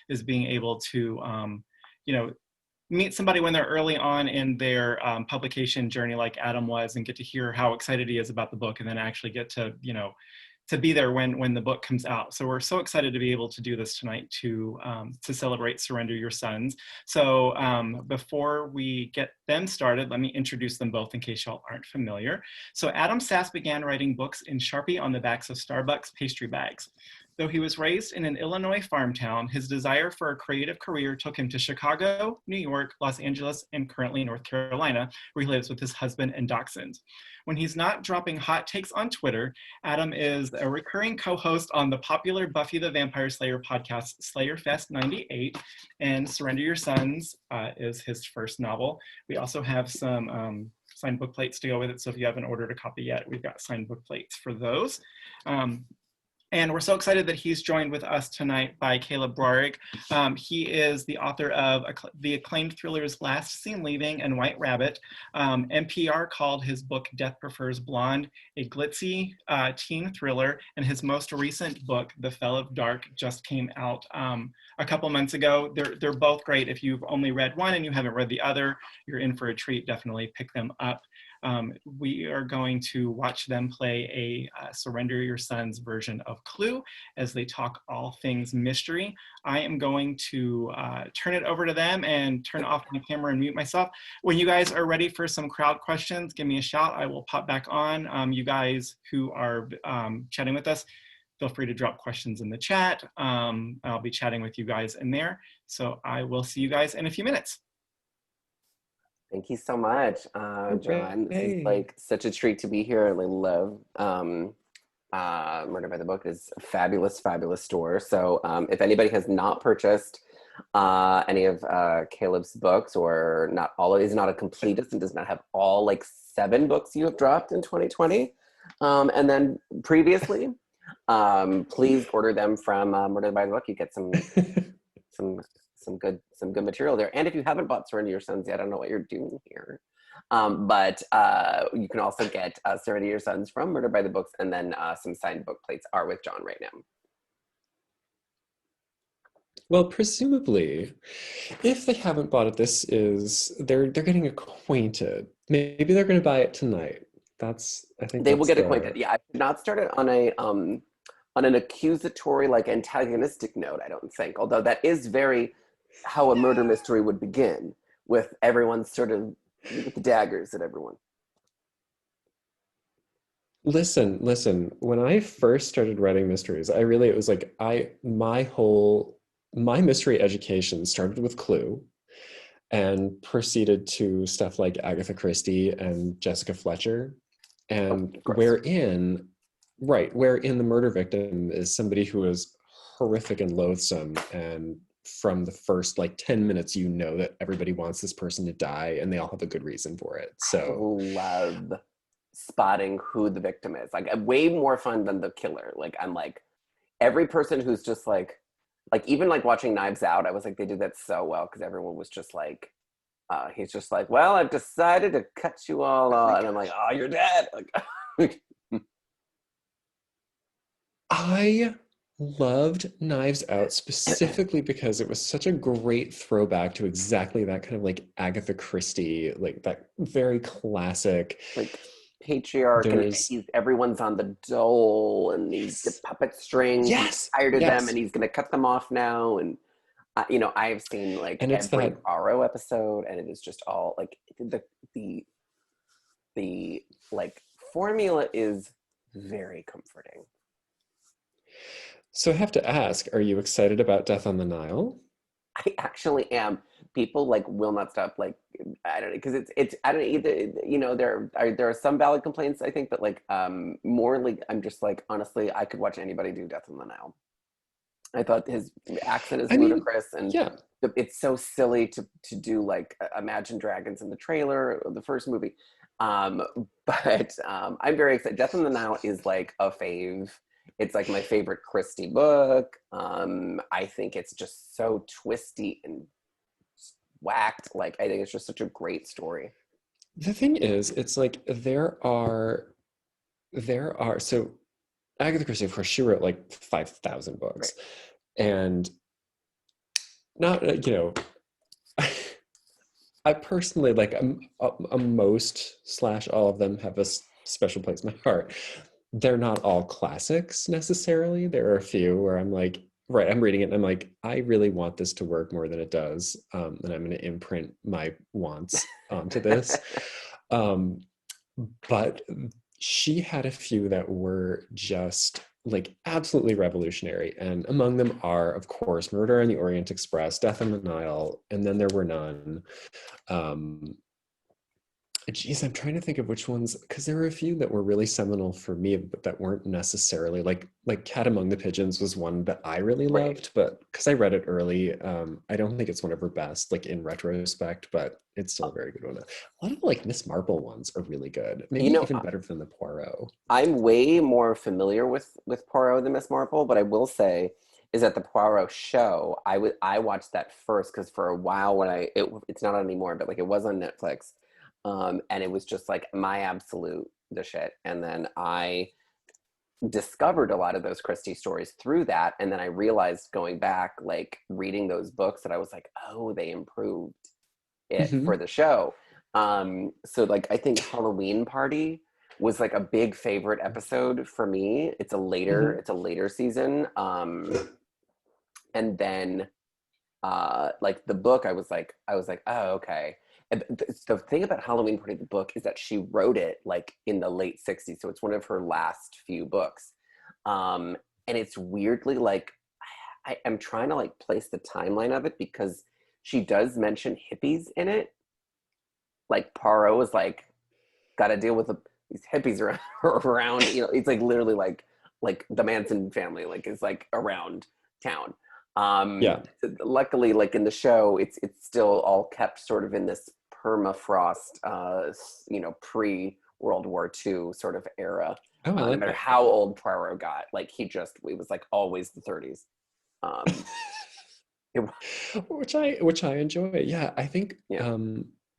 is being able to, you know, meet somebody when they're early on in their publication journey like Adam was, and get to hear how excited he is about the book, and then actually get to, you know, to be there when the book comes out. So we're so excited to be able to do this tonight to celebrate Surrender Your Sons. So before we get them started, let me introduce them both in case y'all aren't familiar. So Adam Sass began writing books in Sharpie on the backs of Starbucks pastry bags. Though he was raised in an Illinois farm town, his desire for a creative career took him to Chicago, New York, Los Angeles, and currently North Carolina, where he lives with his husband and dachshunds. When he's not dropping hot takes on Twitter, Adam is a recurring co-host on the popular Buffy the Vampire Slayer podcast, Slayer Fest 98, and Surrender Your Sons is his first novel. We also have some signed book plates to go with it, so if you haven't ordered a copy yet, we've got signed book plates for those. And we're so excited that he's joined with us tonight by Caleb Roehrig. He is the author of the acclaimed thrillers Last Seen Leaving and White Rabbit. NPR called his book Death Prefers Blonde a glitzy teen thriller, and his most recent book, The Fell of Dark, just came out a couple months ago. They're both great. If you've only read one and you haven't read the other, you're in for a treat. Definitely pick them up. We are going to watch them play a Surrender Your Sons version of Clue as they talk all things mystery. I am going to turn it over to them and turn off my camera and mute myself. When you guys are ready for some crowd questions, give me a shout. I will pop back on. You guys who are chatting with us, feel free to drop questions in the chat. I'll be chatting with you guys in there. So I will see you guys in a few minutes. Thank you so much, John. This is like such a treat to be here. I love Murder by the Book. Is a fabulous, fabulous store. So if anybody has not purchased any of Caleb's books, or not all of, is not a completist and does not have all like 7 books you have dropped in 2020, and then previously, please order them from Murder by the Book. You get some good material there. And if you haven't bought Surrender Your Sons yet, I don't know what you're doing here. But you can also get Surrender Your Sons from Murder by the Books, and then some signed book plates are with John right now. Well, presumably, if they haven't bought it, they're getting acquainted. Maybe they're going to buy it tonight. I think they will get acquainted. Yeah, I should not start it on an accusatory, like antagonistic note, I don't think. Although that is very how a murder mystery would begin, with everyone sort of with the daggers at everyone. Listen, when I first started writing mysteries, it was like my mystery education started with Clue and proceeded to stuff like Agatha Christie and Jessica Fletcher, and wherein the murder victim is somebody who is horrific and loathsome, and from the first like 10 minutes you know that everybody wants this person to die and they all have a good reason for it. So I love spotting who the victim is. Like way more fun than the killer. Like I'm like every person who's just like even like watching Knives Out, I was like, they did that so well, because everyone was just like he's just like, well, I've decided to cut you all off, and I'm like, oh, you're dead. Like I loved Knives Out specifically because it was such a great throwback to exactly that kind of like Agatha Christie, like that very classic like patriarch, and everyone's on the dole and these puppet strings. He's tired of them and he's gonna cut them off now. And I have seen like every Arrow episode, and it is just all like the like formula is very comforting. So I have to ask, are you excited about Death on the Nile? I actually am. People like will not stop. Like I don't know, because it's I don't either. There are some valid complaints, I think, but like more like I'm just like, honestly, I could watch anybody do Death on the Nile. I thought his accent is ludicrous, and it's so silly to do like Imagine Dragons in the trailer of the first movie. But I'm very excited. Death on the Nile is like a fave. It's like my favorite Christie book. I think it's just so twisty and whacked. Like, I think it's just such a great story. The thing is, it's like there are so Agatha Christie, of course, she wrote like 5,000 books. Right. And not I personally like most slash all of them have a special place in my heart. They're not all classics necessarily. There are a few where I'm like, right, I'm reading it and I'm like, I really want this to work more than it does, and I'm going to imprint my wants onto this. Um, but she had a few that were just like absolutely revolutionary, and among them are, of course, Murder on the Orient Express, Death on the Nile, and Then There Were None. um Geez, I'm trying to think of which ones, because there were a few that were really seminal for me, but that weren't necessarily like Cat Among the Pigeons was one that I really Right. loved, but because I read it early, I don't think it's one of her best, like in retrospect, but it's still a very good one. A lot of like Miss Marple ones are really good, You maybe know, even better than the Poirot. I'm way more familiar with Poirot than Miss Marple, but I will say is that the Poirot show, I watched that first because for a while when it's not on anymore, but like it was on Netflix, and it was just like my absolute the shit. And then I discovered a lot of those Christie stories through that, and then I realized going back, like reading those books, that I was like, oh, they improved it for Hmm. the show. So like I think Halloween Party was like a big favorite episode for me. Hmm. It's a later season. And then like the book, I was like, oh, okay. And the thing about Halloween Party, the book, is that she wrote it like in the late 60s. So it's one of her last few books. Um, and it's weirdly like, I am trying to like place the timeline of it because she does mention hippies in it. Like Poirot was like, got to deal with these hippies around, around, you know, it's like literally like the Manson family, like is like around town. Yeah. Luckily, like in the show, it's still all kept sort of in this permafrost, you know, pre World War II sort of era. Oh, I No like matter that. how old Poirot got, like it was like always the 30s. Um, it, Which I enjoy. Yeah, I think yeah,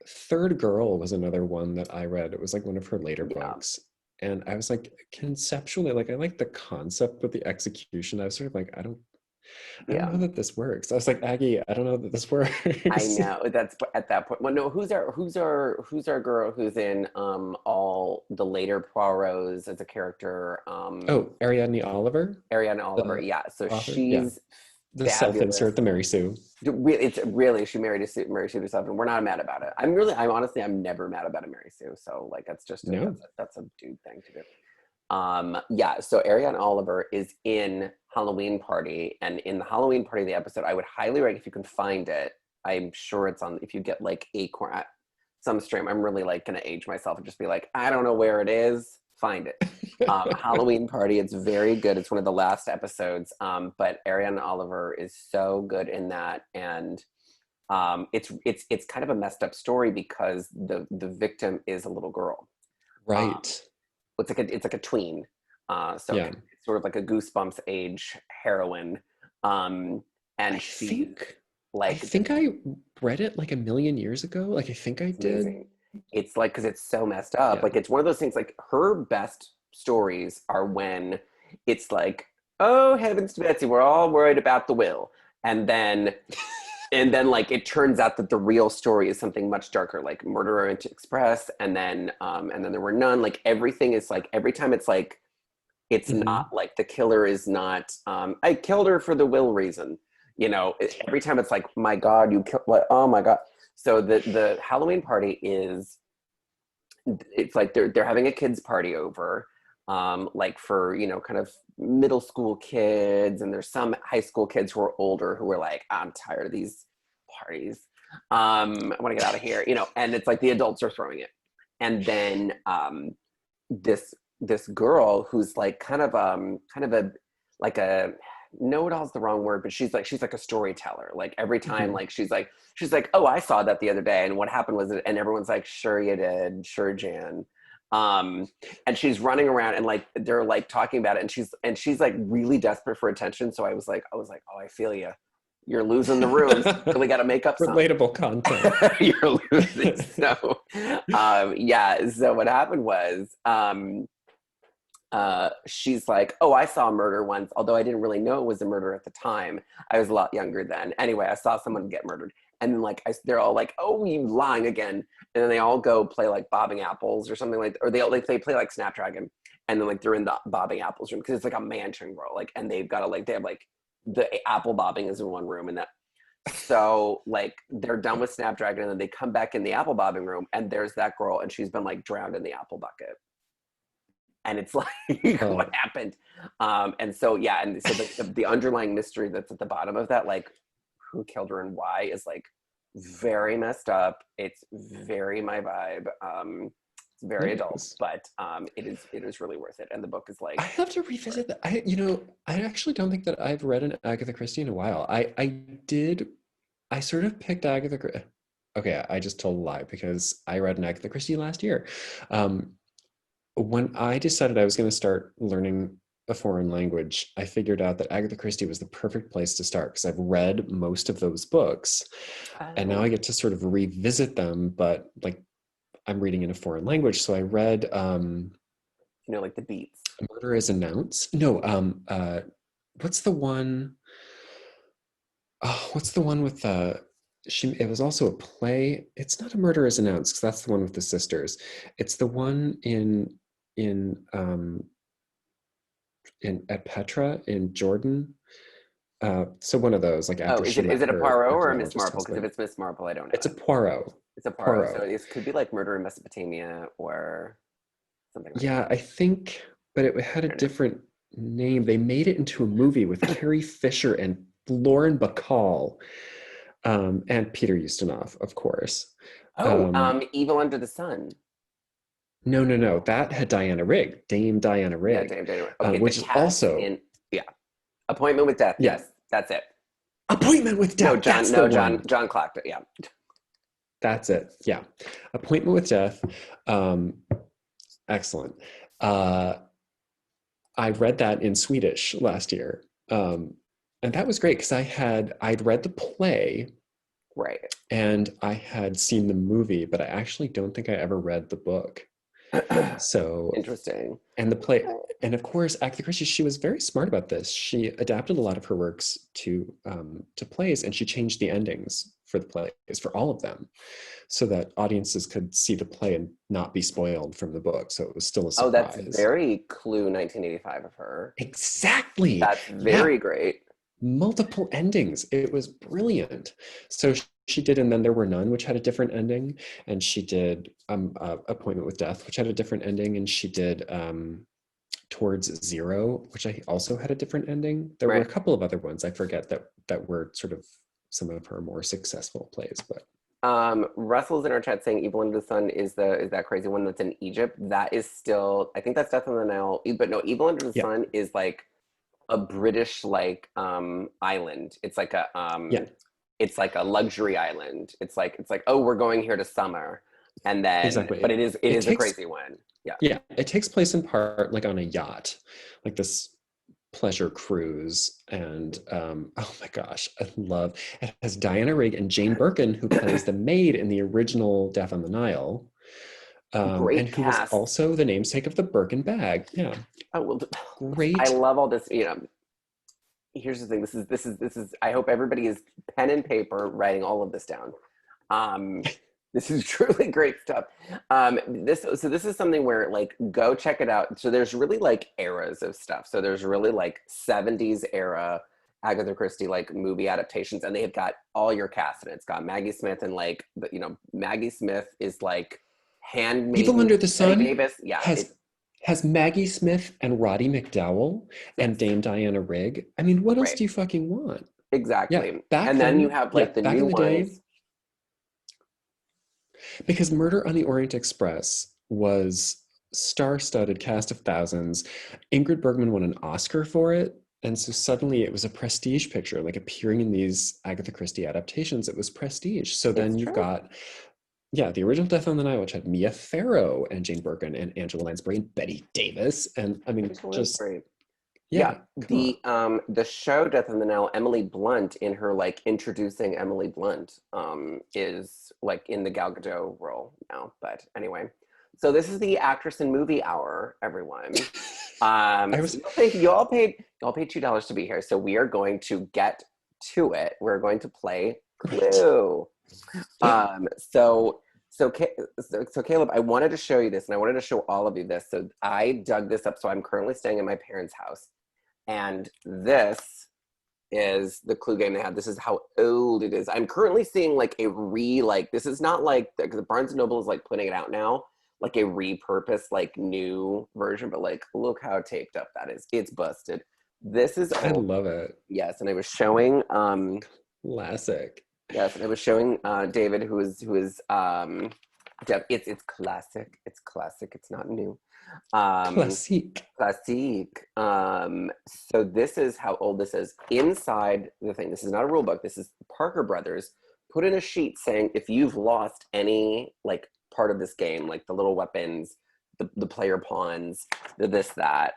Third Girl was another one that I read. It was like one of her later yeah. books. And I was like, conceptually, like I like the concept, but the execution, I was sort of like, I don't Yeah, know that this works. I was like, Aggie, I don't know that this I works. know. That's at that point. Well, no, who's our girl who's in all the later Poirots as a character? Oh, Ariadne Oliver, Ariana Oliver. the Yeah, so author. Yeah. she's The fabulous. self-insert, the Mary Sue. It's really she married Mary Sue herself, and we're not mad about it. I'm honestly I'm never mad about a Mary Sue. So like that's just No. that's a dude thing to do. Yeah, so Ariane Oliver is in Halloween Party, and in the Halloween Party, the episode, I would highly recommend if you can find it. I'm sure it's on, if you get like Acorn at some stream. I'm really like gonna age myself and just be like, I don't know where it is, find it. Halloween Party, it's very good. It's one of the last episodes, but Ariane Oliver is so good in that, and it's kind of a messed up story because the victim is a little girl. Um, Right. it's like a tween, so Yeah. it's sort of like a Goosebumps age heroine, I and she's think I like this think I read it like a million years ago. Like I think I it's did. amazing. It's like because it's so messed up. Yeah. Like it's one of those things. Like her best stories are when it's like, oh heavens to Betsy, we're all worried about the will, and then like it turns out that the real story is something much darker, like Murder Orient Express, and then there were none. Like everything is like every time it's like it's not Hmm. like the killer is not I killed her for the will reason, you know. Every time it's like, my god, you killed what, oh my god. So the Halloween Party is, it's like they're having a kids party over, like for, you know, kind of middle school kids, and there's some high school kids who are older who are like, I'm tired of these parties, I want to get out of here, you know. And it's like the adults are throwing it, and then this girl who's like kind of a like a know-it-all's the wrong word, but she's like a storyteller. Like every time, Hmm. like she's like, oh, I saw that the other day, and what happened was it, and everyone's like, sure you did, sure Jan. um and she's running around, and like they're like talking about it, and she's like really desperate for attention. So I was like, oh, I feel you, you're losing the rooms, really got to make up something. Relatable content. You're losing. So yeah, so what happened was she's like, oh, I saw a murder once, although I didn't really know it was a murder at the time. I was a lot younger then. Anyway, I saw someone get murdered. And then like they're all like, oh, you lying again. And then they all go play like bobbing apples or something like, or they play like Snapdragon. And then like they're in the bobbing apples room because it's like a mansion girl. Like, and they've got to like, they have like the apple bobbing is in one room and that. So like they're done with Snapdragon and then they come back in the apple bobbing room and there's that girl and she's been like drowned in the apple bucket. And it's like, Oh. what happened? And so, yeah, and so the underlying mystery that's at the bottom of that, like, who killed her and why, is like very messed up. It's very my vibe. It's very adult, but it is really worth it. And the book is like, I have to revisit that. I actually don't think that I've read an Agatha Christie in a while. I sort of picked Agatha Christie. Okay, I just told a lie because I read an Agatha Christie last year. When I decided I was going to start learning a foreign language, I figured out that Agatha Christie was the perfect place to start because I've read most of those books, and now I get to sort of revisit them, but like I'm reading in a foreign language. So I read, like the beats. Murder is Announced. No, what's the one? Oh, what's the one with it was also a play. It's not A Murder is Announced because that's the one with the sisters. It's the one at Petra in Jordan. So one of those, like after is it a Poirot or a Miss Marple? Because if it's Miss Marple, I don't know. It's a Poirot. It's a Poirot. So it could be like Murder in Mesopotamia or something like that. I think, but it had a different name. They made it into a movie with Carrie Fisher and Lauren Bacall, and Peter Ustinov, of course. Evil Under the Sun. No. That had Diana Rigg, Dame Diana Rigg. Yeah, Dame Diana Rigg. Okay, which is also Appointment with Death. Yeah. Yes, that's it. Appointment with Death. John Clacton. Yeah, that's it. Yeah, Appointment with Death. Excellent. I read that in Swedish last year, and that was great because I'd read the play. Right. And I had seen the movie, but I actually don't think I ever read the book. So interesting. And the play, and of course, Agatha Christie, she was very smart about this. She adapted a lot of her works to plays, and she changed the endings for the plays, for all of them, so that audiences could see the play and not be spoiled from the book. So it was still a surprise. Oh, that's very Clue 1985 of her. Exactly. That's very great. Multiple endings. It was brilliant. So she did And Then There Were None, which had a different ending, and she did Appointment with Death, which had a different ending, and she did Towards Zero, which I also had a different ending. There were a couple of other ones I forget that were sort of some of her more successful plays. But Russell's in our chat saying Evil Under the Sun is that crazy one that's in Egypt. That is still, I think that's Death on the Nile, but no, Evil Under the Sun is like a British island. It's like a it's like a luxury island. It's like, oh, we're going here to summer. And then but it is a crazy one. Yeah. It takes place in part like on a yacht, like this pleasure cruise. And oh my gosh, it has Diana Rigg and Jane Birkin, who plays the maid in the original Death on the Nile. And who was also the namesake of the Birkin bag. Yeah. Oh, well, great. I love all this, here's the thing. This is I hope everybody is pen and paper writing all of this down. This is truly great stuff. This is something where go check it out. So there's really eras of stuff. So there's really 70s era Agatha Christie movie adaptations, and they have got all your cast in it. It's got Maggie Smith and Maggie Smith is handmaiden. Evil Under the Sun Davis. Yeah. Has Maggie Smith and Roddy McDowall and Dame Diana Rigg. I mean, what else do you fucking want? Exactly. Yeah, then you have the new ones. Because Murder on the Orient Express was star-studded cast of thousands. Ingrid Bergman won an Oscar for it. And so suddenly it was a prestige picture, appearing in these Agatha Christie adaptations, it was prestige. So then you've got the original Death on the Nile, which had Mia Farrow and Jane Birkin and Angela Lansbury and Betty Davis. And I mean, just great. The show Death on the Nile, Emily Blunt in her introducing Emily Blunt is in the Gal Gadot role now. But anyway, so this is the Actress in Movie Hour, everyone. I was You all paid $2 to be here, so we are going to get to it. We're going to play great. Clue. So Caleb, I wanted to show you this, and I wanted to show all of you this. So I dug this up. So I'm currently staying in my parents' house, and this is the Clue game they have. This is how old it is. I'm currently seeing like this is not like because Barnes and Noble is like putting it out now, like a repurposed like new version, but like look how taped up that is. It's busted. This is I old. love it. Yes, and I was showing Classic. yes, and I was showing David who is it's classic. It's classic. It's not new. Classique. Classique. So this is how old this is. Inside the thing, this is not a rule book. This is Parker Brothers put in a sheet saying if you've lost any like part of this game, like the little weapons, the player pawns, the this, that,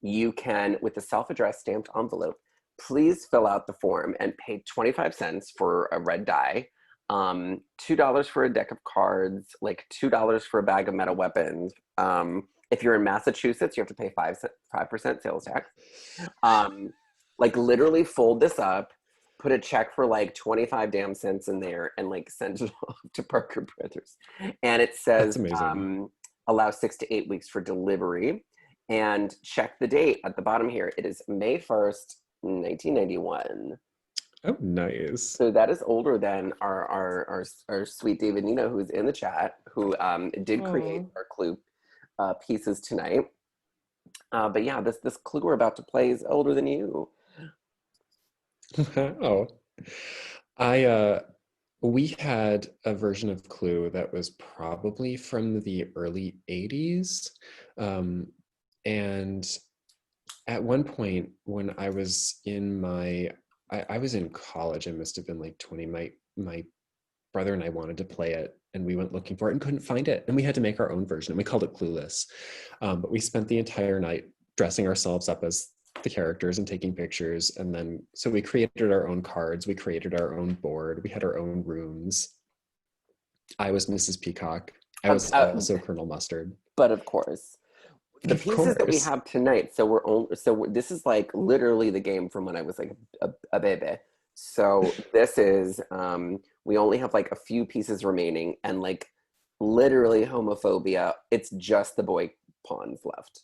you can, with a self-addressed stamped envelope, please fill out the form and pay 25 cents for a red die, $2 for a deck of cards, like $2 for a bag of meta weapons. If you're in Massachusetts, you have to pay 5% sales tax. Like literally fold this up, put a check for like 25 damn cents in there, and like send it off to Parker Brothers. And it says, That's amazing. allow 6 to 8 weeks for delivery. And check the date at the bottom here. It is May 1st, 1991. Oh, nice. So that is older than our sweet David Nina, who's in the chat, who did create our Clue pieces tonight. But yeah, this Clue we're about to play is older than you. Oh, we had a version of Clue that was probably from the early 80s. And at one point when I was in I was in college, I must have been like 20. My brother and I wanted to play it, and we went looking for it and couldn't find it. And we had to make our own version, and we called it Clueless. But we spent the entire night dressing ourselves up as the characters and taking pictures. And then, so we created our own cards. We created our own board. We had our own rooms. I was Mrs. Peacock. I was also Colonel Mustard. But of course. The pieces that we have tonight, this is like literally the game from when I was like a baby. So this is, we only have like a few pieces remaining, and like literally homophobia, it's just the boy pawns left.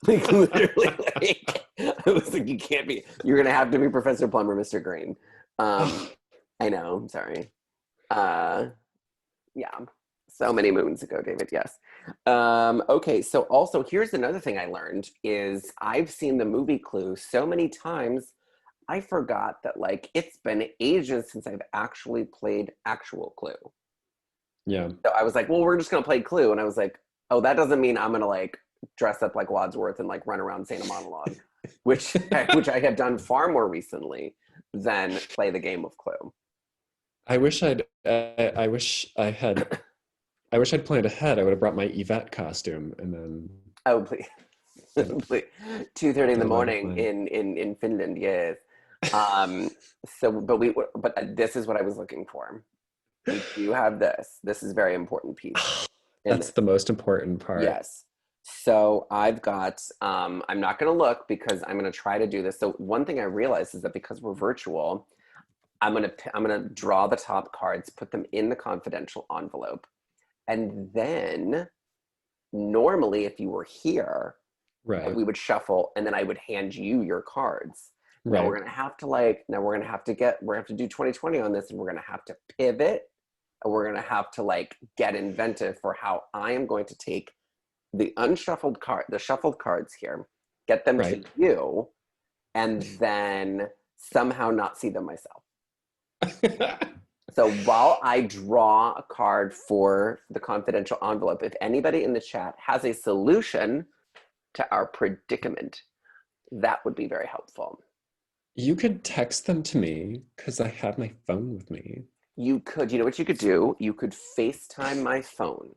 Like literally, like, I was like, you're gonna have to be Professor Plum or Mr. Green. I know, I'm sorry. Yeah. So many moons ago, David, yes. Okay, so also here's another thing I learned is I've seen the movie Clue so many times, I forgot that like it's been ages since I've actually played actual Clue. Yeah. So I was like, well, we're just gonna play Clue. And I was like, oh, that doesn't mean I'm gonna like dress up like Wadsworth and like run around saying a monologue, which I have done far more recently than play the game of Clue. I wish I'd planned ahead. I would have brought my Yvette costume and then. Oh, please. Please. 2:30 in the morning in Finland, yes. But this is what I was looking for. We do have this. This is a very important piece. That's the most important part. Yes. So I've got, I'm not going to look because I'm going to try to do this. So one thing I realized is that because we're virtual, I'm going to draw the top cards, put them in the confidential envelope. And then normally if you were here, right, we would shuffle and then I would hand you your cards. Right. Now we're going to have to do 2020 on this, and we're going to have to pivot, and we're going to have to like get inventive for how I am going to take the shuffled cards here, get them to you, and then somehow not see them myself. So while I draw a card for the confidential envelope, if anybody in the chat has a solution to our predicament, that would be very helpful. You could text them to me because I have my phone with me. You know what you could do? You could FaceTime my phone.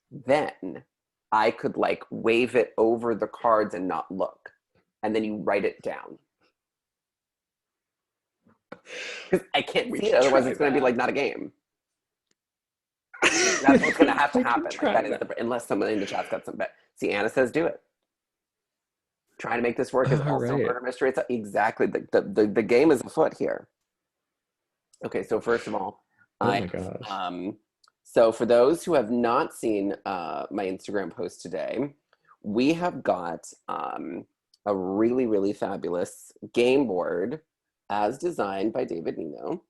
Then I could like wave it over the cards and not look. And then you write it down. Because I can't see it, otherwise it's going to be like not a game. That's what's going to have to I can happen. Like try that is that. unless someone in the chat's got some. But see, Anna says do it. Trying to make this work is All also right. murder mystery. It's exactly the game is afoot here. Okay, so first of all, Oh I my gosh. so for those who have not seen my Instagram post today, we have got a really, really fabulous game board as designed by David Nino.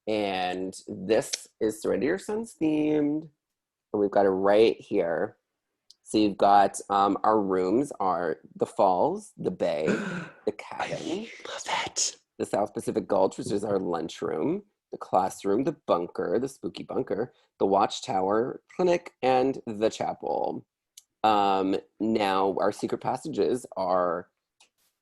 And this is Surrender Your Sons themed. And we've got it right here. So you've got our rooms are the falls, the bay, the I cabin, love it. the South Pacific Gulch, which is our lunchroom, the classroom, the bunker, the spooky bunker, the watchtower, clinic, and the chapel. Now, our secret passages are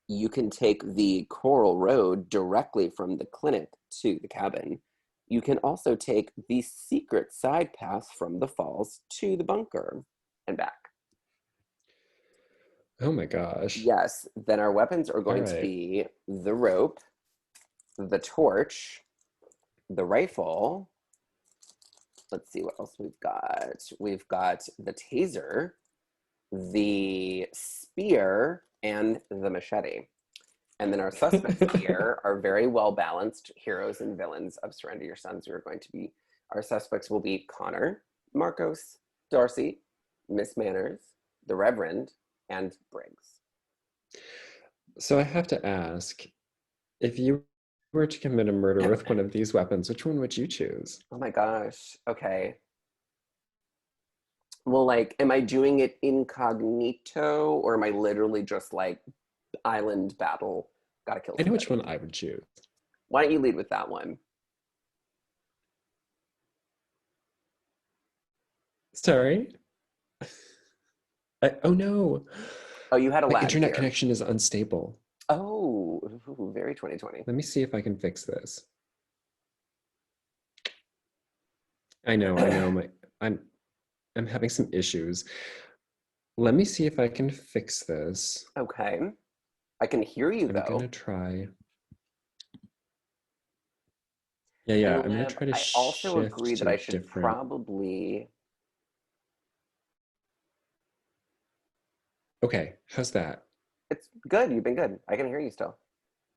you can take the Coral Road directly from the clinic to the cabin. You can also take the secret side path from the falls to the bunker and back. Oh my gosh. Yes, then our weapons are All going to right. be the rope, the torch, the rifle. Let's see what else we've got. We've got the taser, the spear, and the machete. And then our suspects here are very well balanced heroes and villains of Surrender Your Sons. Who are going to be our suspects will be Connor, Marcos, Darcy, Miss Manners, the Reverend, and Briggs. So I have to ask, if you were to commit a murder with one of these weapons, which one would you choose? Oh my gosh. Okay. Well, like, am I doing it incognito or am I literally just like island battle? Gotta kill I know which somebody. one I would choose. Why don't you lead with that one? Sorry? Oh no. Oh, you had a My lag internet here. connection is unstable. Oh, ooh, very 2020. Let me see if I can fix this. I know. I'm having some issues. Let me see if I can fix this. Okay. I can hear you I'm though. gonna try. Yeah. And I'm gonna Liv, try to I also agree shift that to a I should different. probably. Okay, how's that? It's good. You've been good. I can hear you still.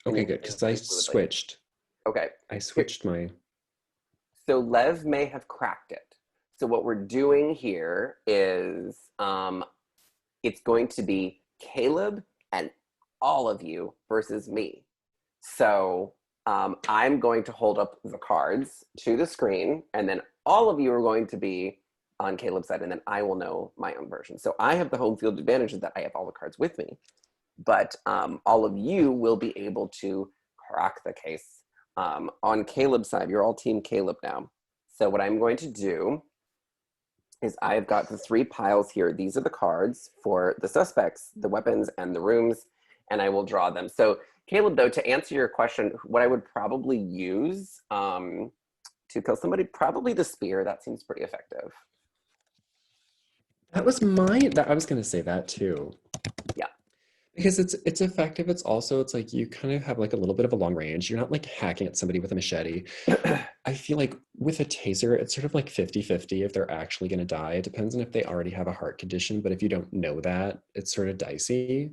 And Okay, you're good, moving because I pretty fluidly. switched. Okay. I Here, switched my. so Lev may have cracked it. So what we're doing here is it's going to be Caleb and all of you versus me. So I'm going to hold up the cards to the screen, and then all of you are going to be on Caleb's side, and then I will know my own version. So I have the home field advantage that I have all the cards with me, but all of you will be able to crack the case. On Caleb's side, you're all team Caleb now. So what I'm going to do is I've got the three piles here. These are the cards for the suspects, the weapons, and the rooms, and I will draw them. So Caleb, though, to answer your question, what I would probably use to kill somebody, probably the spear. That seems pretty effective. That was mine. That I was gonna say that too. Yeah. Because it's effective. It's like you kind of have like a little bit of a long range. You're not like hacking at somebody with a machete. I feel like with a taser, it's sort of like 50-50 if they're actually going to die. It depends on if they already have a heart condition, but if you don't know that, it's sort of dicey.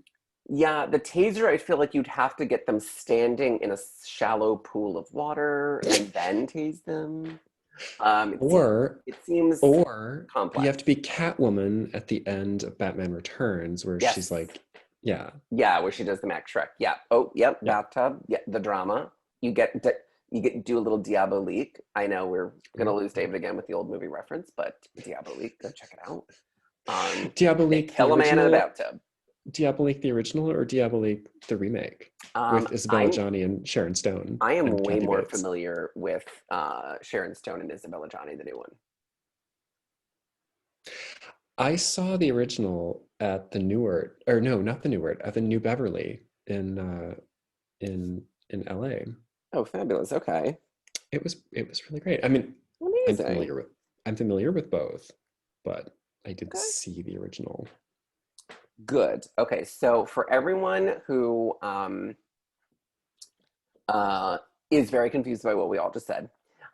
Yeah, the taser, I feel like you'd have to get them standing in a shallow pool of water and then tase them. Or It seems or you have complex. to be Catwoman at the end of Batman Returns, where she's Yes. like, yeah, Yeah, where she does the Max Shrek. Yeah. Oh, yep. yeah. Bathtub. Yeah. The drama. You get do a little Diabolique. I know we're gonna lose David again with the old movie reference, but Diabolique, go check it out. They Diabolique the kill a man in a original, bathtub. Diabolique the original, or Diabolique the remake with Isabella I'm Johnny and Sharon Stone I am and way Kathy more Bates. familiar with Sharon Stone and Isabella Johnny, the new one. I saw the original at the Newark, or no, not the Newark, at the New Beverly in LA. Oh, fabulous. Okay. It was really great. I mean, I'm Amazing. familiar with I'm familiar with both, but I did Okay. see the original. Good. Okay. So for everyone who is very confused by what we all just said,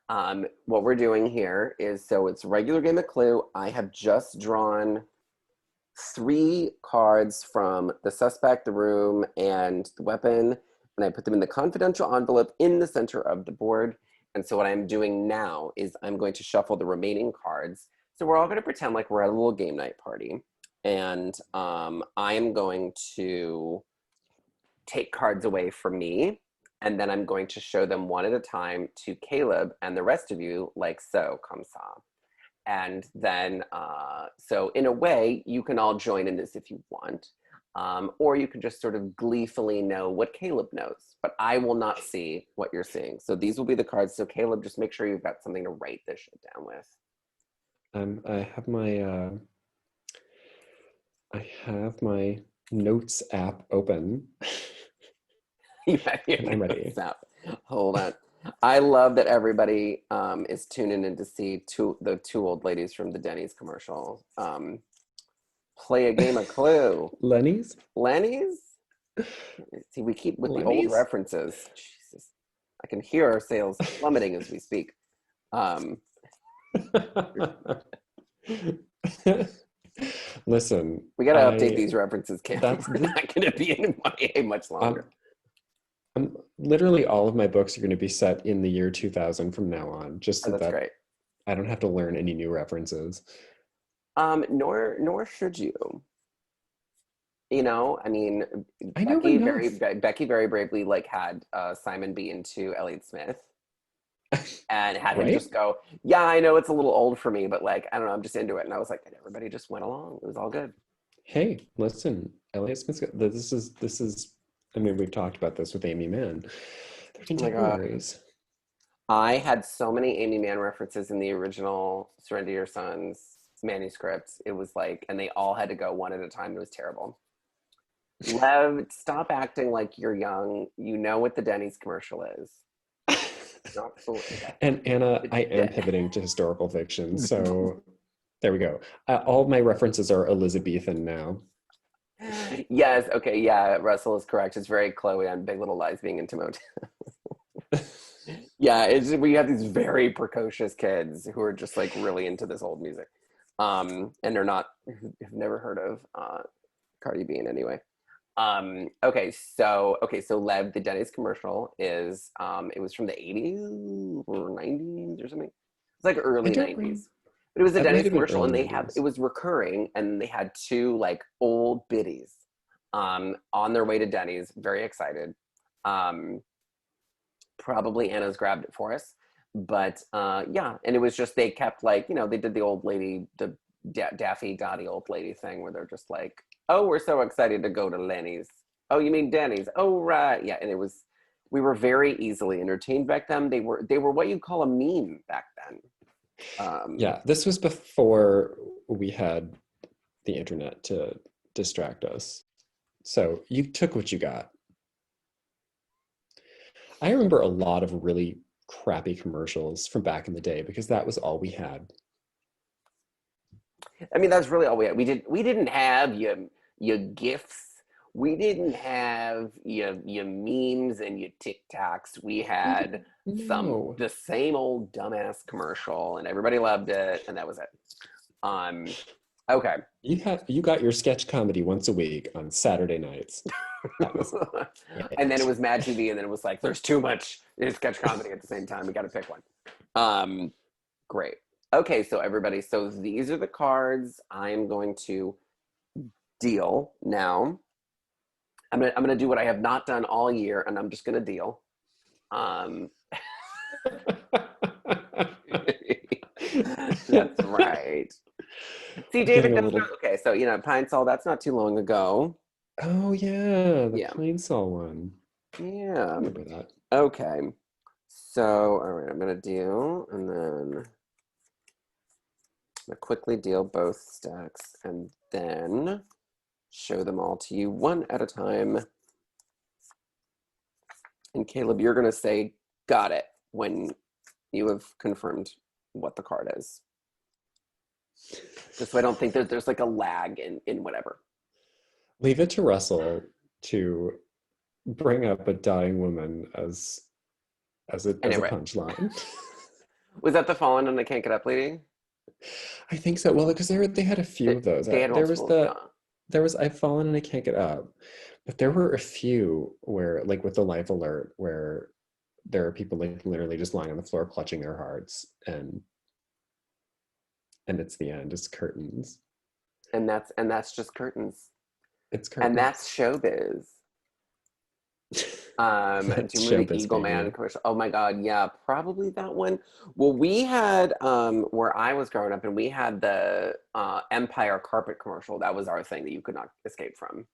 What we're doing here is, so it's a regular game of Clue. I have just drawn 3 cards from the suspect, the room, and the weapon, and I put them in the confidential envelope in the center of the board. And so what I'm doing now is I'm going to shuffle the remaining cards. So we're all going to pretend like we're at a little game night party. And I am going to take cards away from me, and then I'm going to show them one at a time to Caleb and the rest of you, like so, comme ça. And then, so in a way, you can all join in this if you want, or you can just sort of gleefully know what Caleb knows, but I will not see what you're seeing. So these will be the cards. So Caleb, just make sure you've got something to write this shit down with. I have my notes app open. You have your I'm ready. notes app. Hold on. I love that everybody is tuning in to see the 2 old ladies from the Denny's commercial play a game of Clue. Lenny's? See, we keep with Lenny's? the old references. Jesus. I can hear our sales plummeting as we speak. Listen. We got to update these references, Cam. We're not going to be in YA much longer. Literally all of my books are going to be set in the year 2000 from now on, just so that great. I don't have to learn any new references. Nor should you. You know, I mean, I know Becky very bravely like had Simon be into Elliott Smith, and had him just go, "Yeah, I know it's a little old for me, but like, I don't know, I'm just into it." And I was like, and everybody just went along. It was all good. Hey, listen, Elliott Smith. This is. I mean, we've talked about this with Amy Mann. They're contemporaries. I had so many Amy Mann references in the original Surrender Your Sons manuscripts. It was like, and they all had to go one at a time. It was terrible. Lev, stop acting like you're young. You know what the Denny's commercial is. And Anna, I am pivoting to historical fiction. So there we go. All my references are Elizabethan now. Yes. Okay. Yeah. Russell is correct. It's very Chloe on Big Little Lies being into motel. Yeah. We have these very precocious kids who are just like really into this old music. And they're not, have never heard of Cardi B in any way. Okay. So Lev, the Denny's commercial is, it was from the 80s or 90s or something. It's like early 90s. But it was a Denny's commercial, and it was recurring, and they had 2 like old biddies on their way to Denny's, very excited. Probably Anna's grabbed it for us, but yeah, and it was just, they kept like, you know, they did the old lady, the Daffy Dottie old lady thing where they're just like, oh, we're so excited to go to Lenny's. Oh, you mean Denny's? Oh, right. Yeah, and we were very easily entertained back then. They were what you call a meme back then. Yeah, this was before we had the internet to distract us. So you took what you got. I remember a lot of really crappy commercials from back in the day because that was all we had. I mean, that's really all we had. We didn't have your GIFs. We didn't have your memes and your TikToks. We had the same old dumbass commercial, and everybody loved it, and that was it. Okay. You got your sketch comedy once a week on Saturday nights. And then it was Mad TV, and then it was like, there's too much sketch comedy at the same time. We got to pick one. Great. Okay, so everybody, so these are the cards I'm going to deal now. I'm gonna do what I have not done all year, and I'm just gonna deal. That's right. See, David, okay, so Pine Sol, that's not too long ago. Oh yeah, the Pine Sol one. Yeah. I remember that. Okay. So, all right, I'm gonna deal, and then I'm gonna quickly deal both stacks, and then show them all to you one at a time. And Caleb, you're gonna say, got it, when you have confirmed what the card is. Just so I don't think that there's like a lag in whatever. Leave it to Russell to bring up a dying woman as a punchline. Was that the Fallen and I Can't Get Up lady? I think so. Well, because they had a few of those. They had There was multiple, yeah. I've Fallen and I Can't Get Up, but there were a few where, like with the Life Alert, where there are people like literally just lying on the floor clutching their hearts, and it's the end. It's curtains. And that's just curtains. It's And curtains. that's showbiz. Do That's you remember the showbiz, Eagle baby. Man commercial? Oh my God, yeah, probably that one. Well, we had where I was growing up, and we had the Empire carpet commercial. That was our thing that you could not escape from.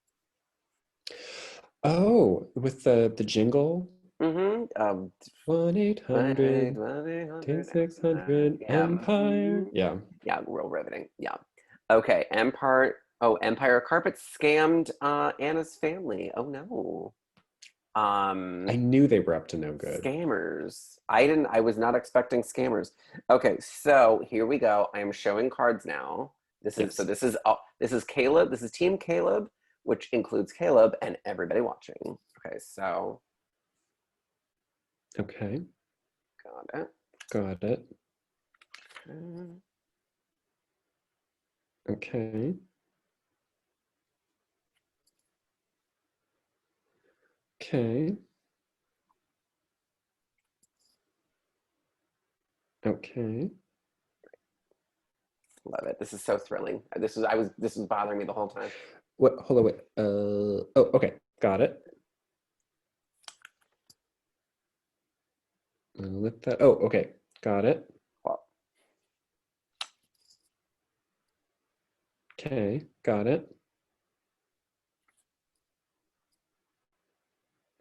Oh, with the jingle. Mm-hmm. 1-800 2600 Yeah. Empire. Yeah. Yeah, real riveting. Yeah. Okay, Empire. Oh, Empire Carpet scammed Anna's family. Oh no. I knew they were up to no good. Scammers. I was not expecting scammers. Okay, so here we go. I am showing cards now. Yes. This is Caleb. This is Team Caleb, which includes Caleb and everybody watching. Okay, so Okay. got it. Got it. Mm, Okay. Okay. Okay. Love it. This is so thrilling. This was bothering me the whole time. What? Hold on. Wait. Oh. Okay. Got it. Lift that. Oh. Okay. Got it. Well, Okay. Got it.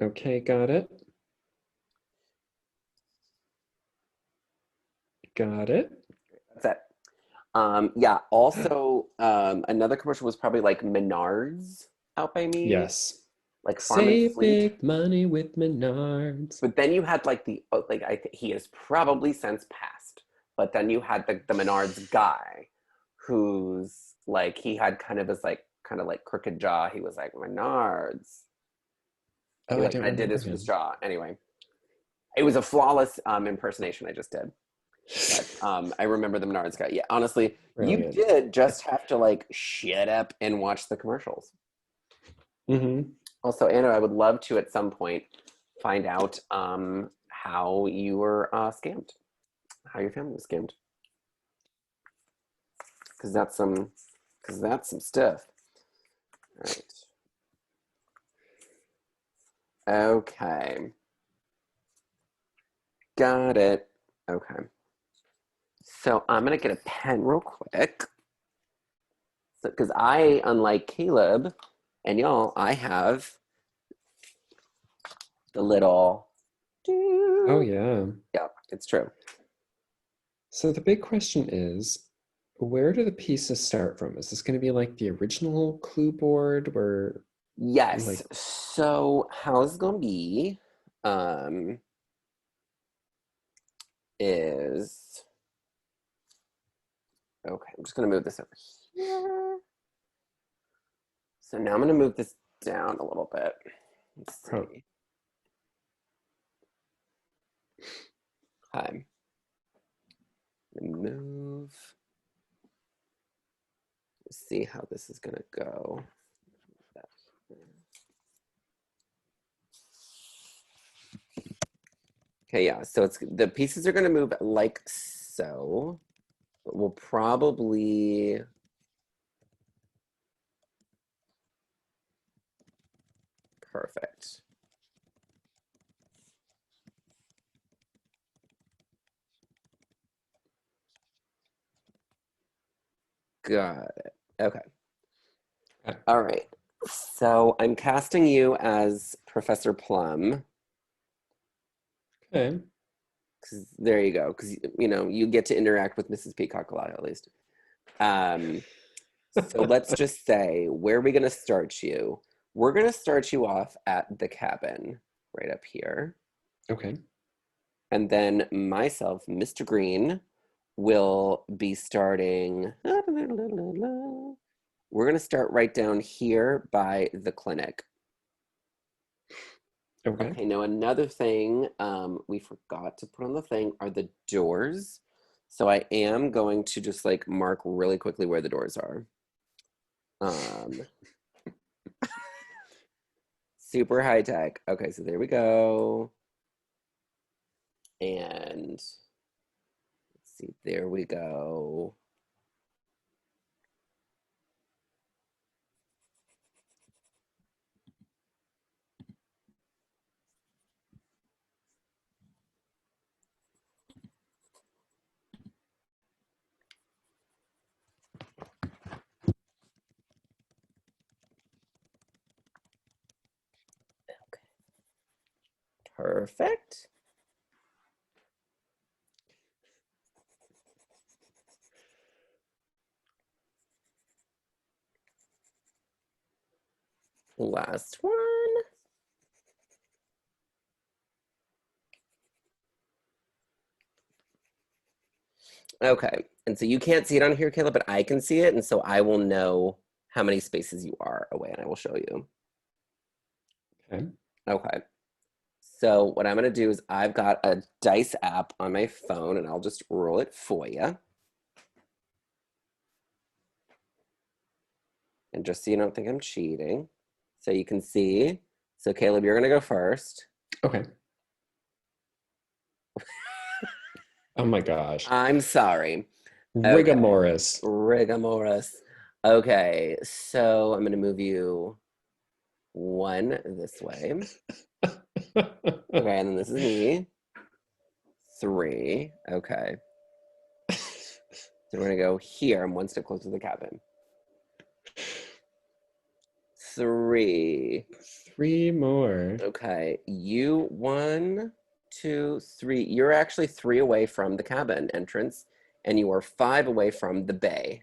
Okay. Got it. Got it. that's it. Yeah, also another commercial was probably like Menards out by me. Yes. Like Farm and Save Fleet. big money with Menards. But then you had like he has probably since passed. But then you had the Menards guy, who's like he had kind of this like kind of like crooked jaw. He was like Menards. Oh, He I like don't kind of did remember this with his him. jaw. Anyway, it was a flawless impersonation I just did. But I remember the Menards guy. Yeah, honestly, you Brilliant. did just have to like shut up and watch the commercials. Mm-hmm. Also, Anna, I would love to at some point find out how you were scammed, how your family was scammed, because that's some stuff. All right. Okay. Got it. Okay. So I'm gonna get a pen real quick. So, because I, unlike Caleb and y'all, I have the little. Oh, yeah. Yeah, it's true. So the big question is, where do the pieces start from? Is this going to be like the original clue board where Yes. like So how it's gonna be is okay. I'm just gonna move this over here. So now I'm gonna move this down a little bit. Let's oh, see. Hi. Move. Let's see how this is gonna go. Okay, yeah. So it's the pieces are gonna move like so, but we'll probably perfect. Got it. Okay. okay. All right. So I'm casting you as Professor Plum. Okay. 'Cause there you go. Because you know you get to interact with Mrs. Peacock a lot at least. So let's just say where are we going to start you? We're going to start you off at the cabin right up here. Okay. And then myself, Mr. Green, will be starting. We're going to start right down here by the clinic. Okay. Okay, now another thing we forgot to put on the thing are the doors. So I am going to just like mark really quickly where the doors are. Um, super high tech. Okay, so there we go. And let's see, there we go. Perfect. Last one. Okay, and so you can't see it on here, Caleb, but I can see it, and so I will know how many spaces you are away, and I will show you. Okay. Okay. So what I'm going to do is I've got a dice app on my phone, and I'll just roll it for you. And just so you don't think I'm cheating, so you can see. So Caleb, you're going to go first. Okay. Oh my gosh. I'm sorry. Okay. Rigomoris. Rigomoris. Okay, so I'm going to move you one this way. Okay, and then this is me. 3. Okay. So we're gonna go here. I'm one step closer to the cabin. 3. 3 more. Okay. You 1, 2, 3. You're actually 3 away from the cabin entrance, and you are 5 away from the bay.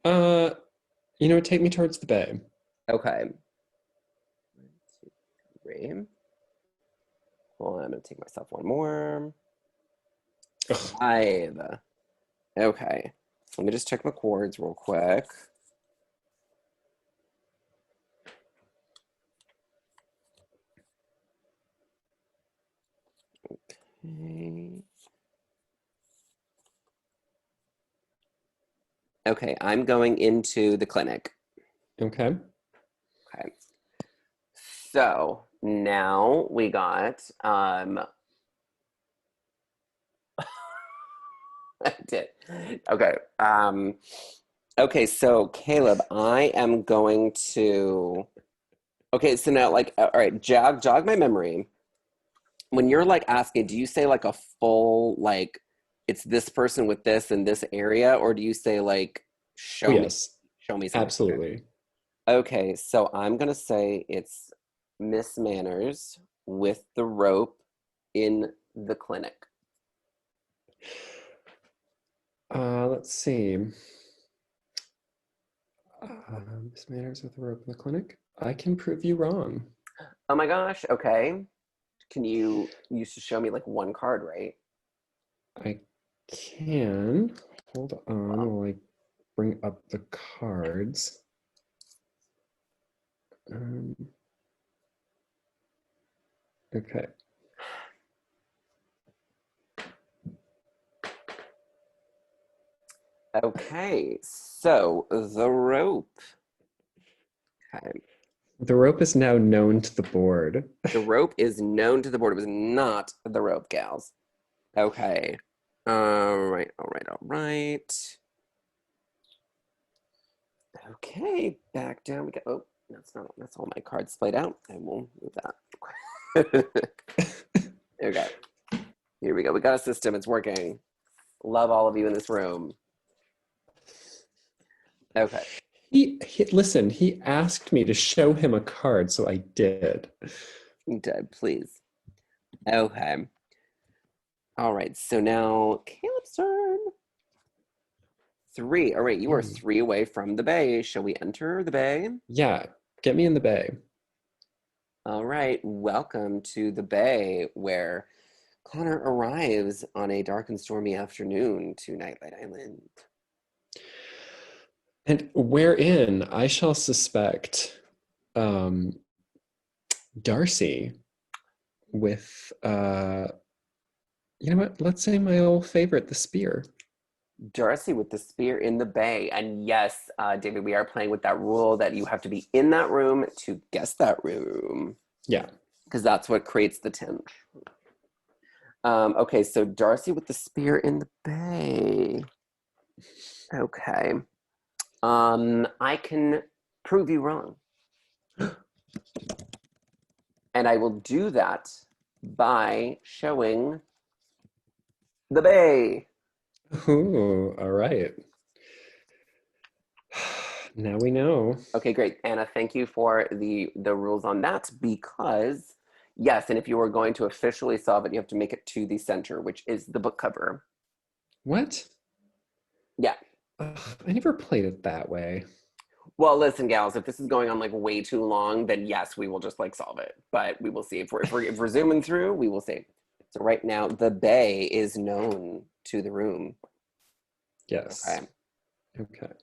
Take me towards the bay. Okay. 1, 2, 3. Hold on, I'm gonna take myself one more. Ugh. 5. Okay. Let me just check my chords real quick. Okay. Okay, I'm going into the clinic. Okay. Okay. So now we got I did. Okay. Okay, so Caleb, I am going to okay, so now like all right, jog my memory. When you're like asking, do you say like a full like it's this person with this in this area, or do you say like Oh yes. show me something? Absolutely. Okay, so I'm gonna say it's Miss Manners with the rope in the clinic. Let's see. Miss Manners with a rope in the clinic. I can prove you wrong. Oh my gosh, okay. Can you should show me like one card, right? I can. Hold on while I bring up the cards. Okay. Okay, so the rope. Okay. The rope is now known to the board. The rope is known to the board. It was not the rope, gals. Okay. All right, all right, all right. Okay, back down we go. Oh, that's all my cards played out. I will move that. Okay. Here we go. We got a system. It's working. Love all of you in this room. Okay. Listen, he asked me to show him a card, so I did. Deb, please. Okay. All right. So now Caleb's turn. 3. All right. You are 3 away from the bay. Shall we enter the bay? Yeah. Get me in the bay. All right. Welcome to the bay where Connor arrives on a dark and stormy afternoon to Nightlight Island. And wherein I shall suspect Darcy with, you know what? Let's say my old favorite, the spear. Darcy with the spear in the bay. And yes, David, we are playing with that rule that you have to be in that room to guess that room. Yeah. Because that's what creates the tension. Okay, so Darcy with the spear in the bay. Okay. I can prove you wrong. And I will do that by showing the bay. Ooh, all right. Now we know. Okay, great. Anna, thank you for the rules on that, because yes, and if you were going to officially solve it, you have to make it to the center, which is the book cover. What? Yeah. Ugh, I never played it that way. Well, listen, gals, if this is going on like way too long, then yes, we will just like solve it. But we will see. If we're zooming through, we will see. So right now, the bay is known to the room. Yes. Okay. Okay.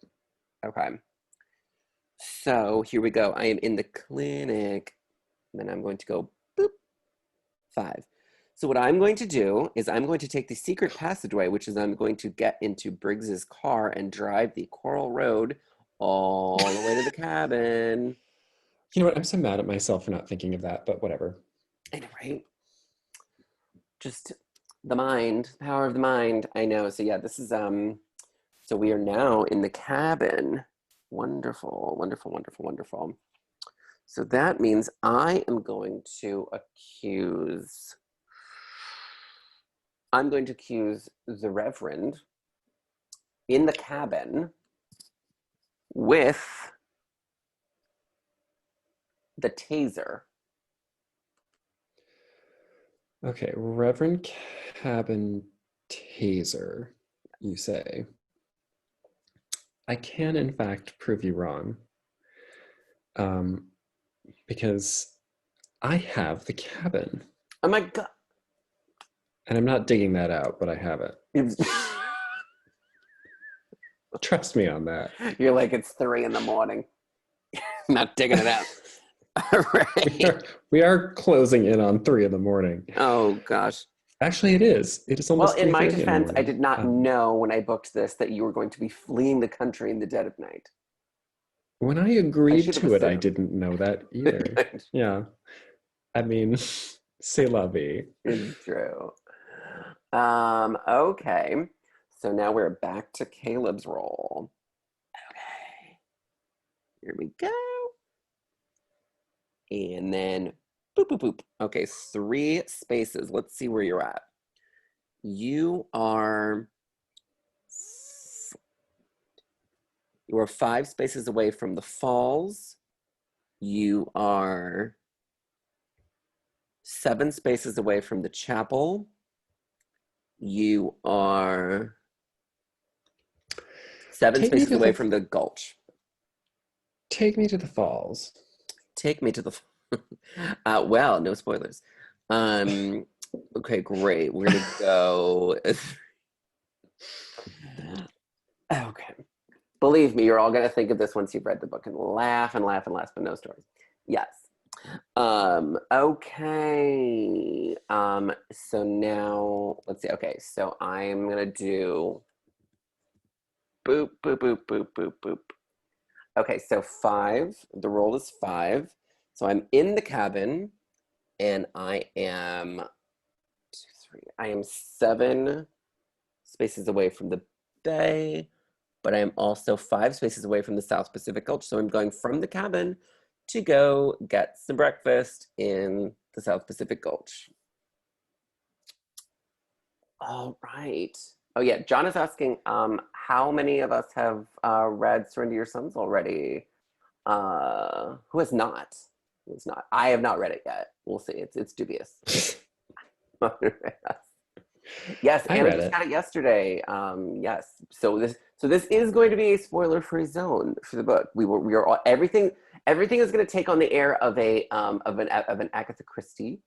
Okay. So here we go. I am in the clinic. Then I'm going to go boop, 5. So what I'm going to do is I'm going to take the secret passageway, which is I'm going to get into Briggs's car and drive the Coral Road all the way to the cabin. You know what? I'm so mad at myself for not thinking of that, but whatever. I know, right? Just the mind, power of the mind. I know. So yeah, this is so we are now in the cabin. Wonderful, wonderful, wonderful, wonderful. So that means I am going to accuse the Reverend in the cabin with the taser. Okay, Reverend Cabin Taser, you say. I can, in fact, prove you wrong. Because I have the cabin. Oh my God. And I'm not digging that out, but I have it. Trust me on that. You're like, it's 3 a.m. Not digging it out. All right. We are closing in on 3 a.m. Oh gosh. Actually, it is. It is almost Well, in my 3:30 in the defense, I morning. did not know when I booked this that you were going to be fleeing the country in the dead of night. When I agreed should have to it, I assumed. didn't know that either. Yeah. I mean, c'est la vie. It's true. Okay. So now we're back to Caleb's role. Okay. Here we go. And then boop, boop, boop. Okay, 3 spaces. Let's see where you're at. You are 5 spaces away from the falls. You are 7 spaces away from the chapel. You are 7 spaces away from the gulch. Take me to the falls. Take me to the well, no spoilers. Okay, great. We're gonna go. Okay. Believe me, you're all gonna think of this once you've read the book and laugh and laugh and laugh, but no stories. Yes. Okay. So now let's see. Okay, so I'm gonna do boop, boop, boop, boop, boop, boop. Okay, so 5. The roll is 5. So I'm in the cabin, and I am 2, 3. I am 7 spaces away from the bay, but I am also 5 spaces away from the South Pacific Gulch. So I'm going from the cabin to go get some breakfast in the South Pacific Gulch. All right. Oh yeah, John is asking, how many of us have read Surrender Your Sons already? Who has not? Who has not? I have not read it yet. We'll see. It's dubious. Yes, Anna just got it yesterday. Yes. So this is going to be a spoiler-free zone for the book. We are all, everything is going to take on the air of an Agatha Christie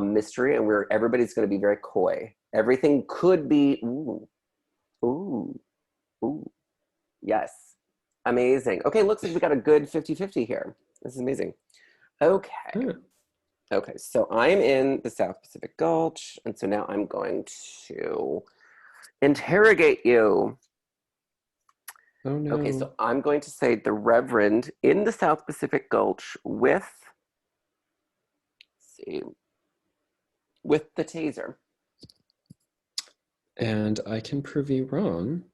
mystery, and everybody's going to be very coy. Everything could be ooh. Yes. Amazing. Okay, looks like we got a good 50-50 here. This is amazing. Okay. Okay, so I'm in the South Pacific Gulch, and so now I'm going to interrogate you. Oh Okay, no. so I'm going to say the Reverend in the South Pacific Gulch with, let's see, with the taser. And I can prove you wrong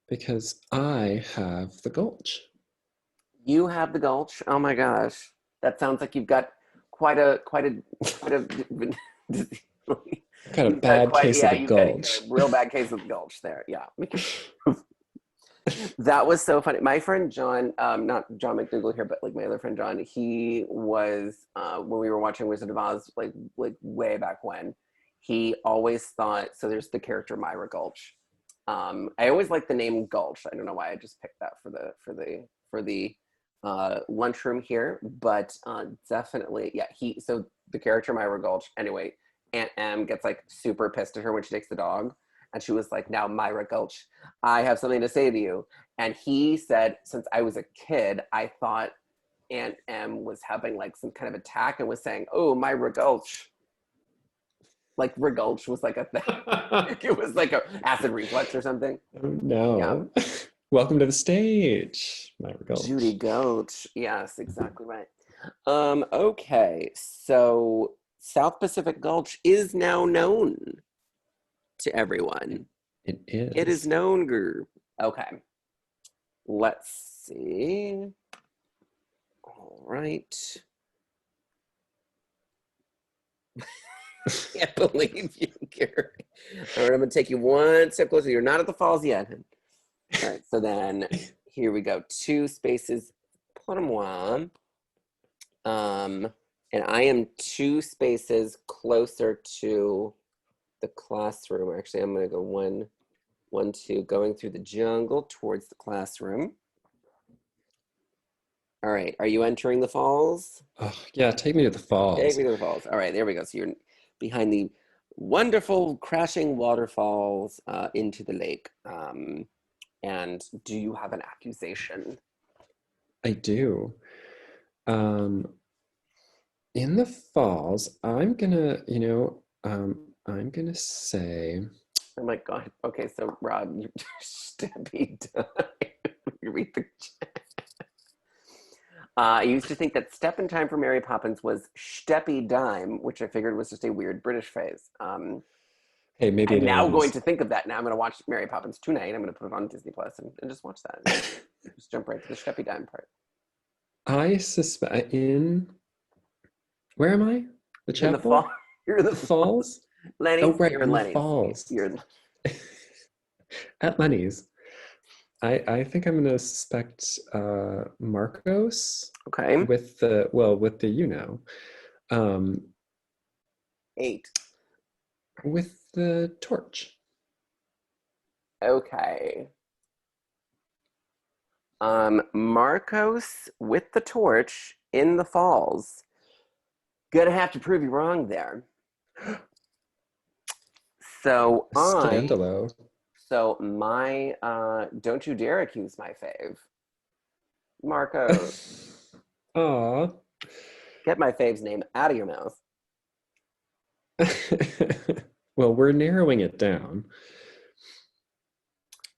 because I have the Gulch. You have the Gulch. Oh my gosh, that sounds like you've got quite a. Got a You've got bad quite, case of yeah, the you've got Gulch. a real bad case of the Gulch there. Yeah. That was so funny. My friend John, not John McDougall here, but like my other friend John, he was when we were watching Wizard of Oz, like way back when, he always thought, so there's the character Myra Gulch. I always like the name Gulch. I don't know why I just picked that for the lunchroom here, but definitely, yeah. So the character Myra Gulch. Anyway, Aunt Em gets like super pissed at her when she takes the dog, and she was like, "Now, Myra Gulch, I have something to say to you." And he said, since I was a kid, I thought Aunt Em was having like some kind of attack and was saying, "Oh, Myra Gulch." Like regulch was like a thing. It was like a acid reflux or something. Oh Yeah. no. Welcome to the stage, Myra Judy Gulch. Gulch. Yes, exactly right. Okay. So South Pacific Gulch is now known to everyone. It It is is. known, group. Okay. Let's see. All right. Can't believe you, Gary. All right, I'm gonna take you one step closer. You're not at the falls yet. All right, so then here we go. 2 spaces pour moi. And I am 2 spaces closer to the classroom. Actually, I'm gonna go 1, 2, going through the jungle towards the classroom. All right, are you entering the falls? Oh, yeah, take me to the Take falls. me to the falls. All right, there we go. So you're behind the wonderful crashing waterfalls into the lake. And do you have an accusation? I do. Um, in the falls, I'm gonna say, Oh my God. Okay, so Rob, you Steppy dime. You read the chat. I used to think that step in time for Mary Poppins was Steppy dime, which I figured was just a weird British phrase. hey, maybe I'm it now going is. to think of that. Now I'm going to watch Mary Poppins tonight. I'm going to put it on Disney Plus and just watch that. And just jump right to the Steppy dime part. I suspect where am I? The You're in the fall. chapel? You're in the The falls? Oh, Lenny's. right, You're in in the Lenny's. falls. You're in. At Lenny's. I think I'm gonna suspect Marcos Okay. with um, 8. with the torch. Okay. Marcos with the torch in the falls. Gonna have to prove you wrong there. So Scandalo. my don't you dare accuse my fave. Marcos. Aw. Get my fave's name out of your mouth. Well, we're narrowing it down.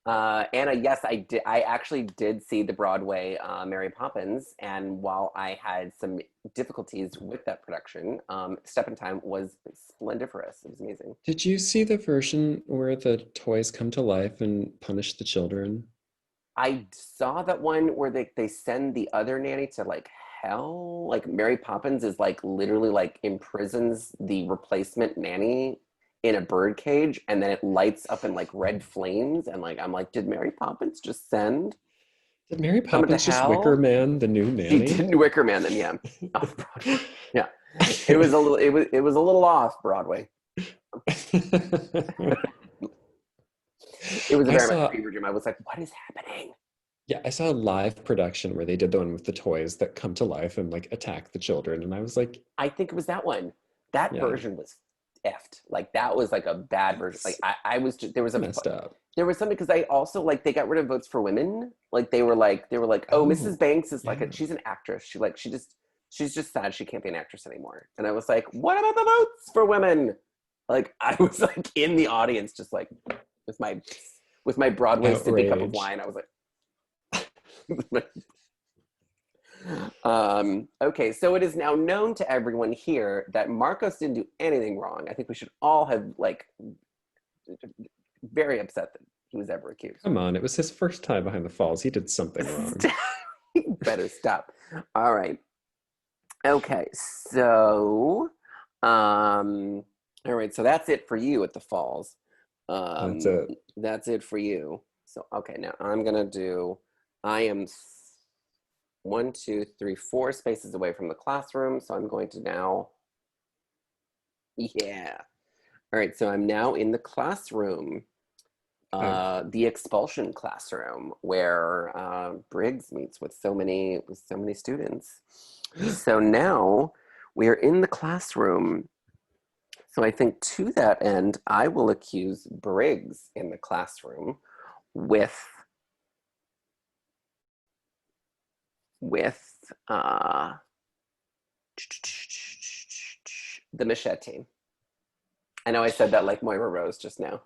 Anna, yes, I did. I actually did see the Broadway Mary Poppins, and while I had some difficulties with that production, Step in Time was splendiferous. It was amazing. Did you see the version where the toys come to life and punish the children? I saw that one where they send the other nanny to like hell. Like Mary Poppins is like literally like imprisons the replacement nanny in a bird cage, and then it lights up in like red flames. And like I'm like, did Mary Poppins just send Did Mary someone to Poppins just Wicker hell? Man the new She nanny? did Wicker Man then, yeah. Off Broadway. Yeah. It was a little it was a little off Broadway. It was I very much a saw, fever dream. I was like, what is happening? yeah, I saw a live production where they did the one with the toys that come to life and like attack the children, and I was like, I think it was that one. That yeah, version was effed. Like that was like a bad version. Like it's I was just, there was messed up. there was something because I also like they got rid of votes for women. Like they were like, oh, Oh, Mrs. Banks is like yeah. she's an actress. She just she's just sad she can't be an actress anymore. And I was like, what about the votes for women? Like, I was like in the audience, just like with my Broadway sippy cup of wine. I was like, okay, so it is now known to everyone here that Marcos didn't do anything wrong. I think we should all have like very upset that he was ever accused. Come on, it was his first time behind the falls. He did something wrong. You better stop. All right. Okay, so all right, so that's it for you at the falls. That's it. That's it for you. So okay, now I'm gonna do, I am 1, 2, 3, 4 spaces away from the classroom. So I'm going to now, yeah. All right, so I'm now in the classroom, the expulsion classroom, where Briggs meets with so many students. So now we are in the classroom. So I think to that end, I will accuse Briggs in the classroom with the machete. I know I said that like Moira Rose just now.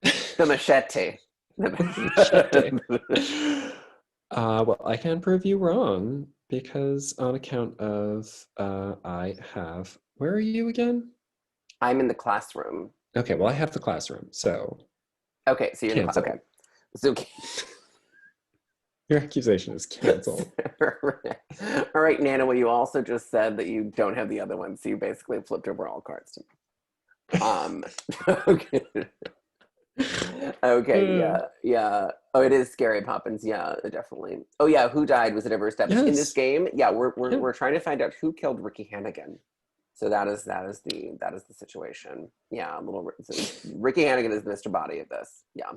The machete. The machete. Well, I can prove you wrong because on account of I have. Where are you again? I'm in the classroom. Okay, well, I have the classroom, so. Okay, so you're in the okay. So. Your accusation is canceled. All right, Nana, well, you also just said that you don't have the other one, so you basically flipped over all cards to me. Okay. Okay, yeah. Oh, it is Scary Poppins, yeah, definitely. Oh yeah, who died? Was it ever established? Yes. In this game? Yeah, we're trying to find out who killed Ricky Hannigan. So that is the situation. Yeah, Ricky Hannigan is Mr. Body of this. Yeah.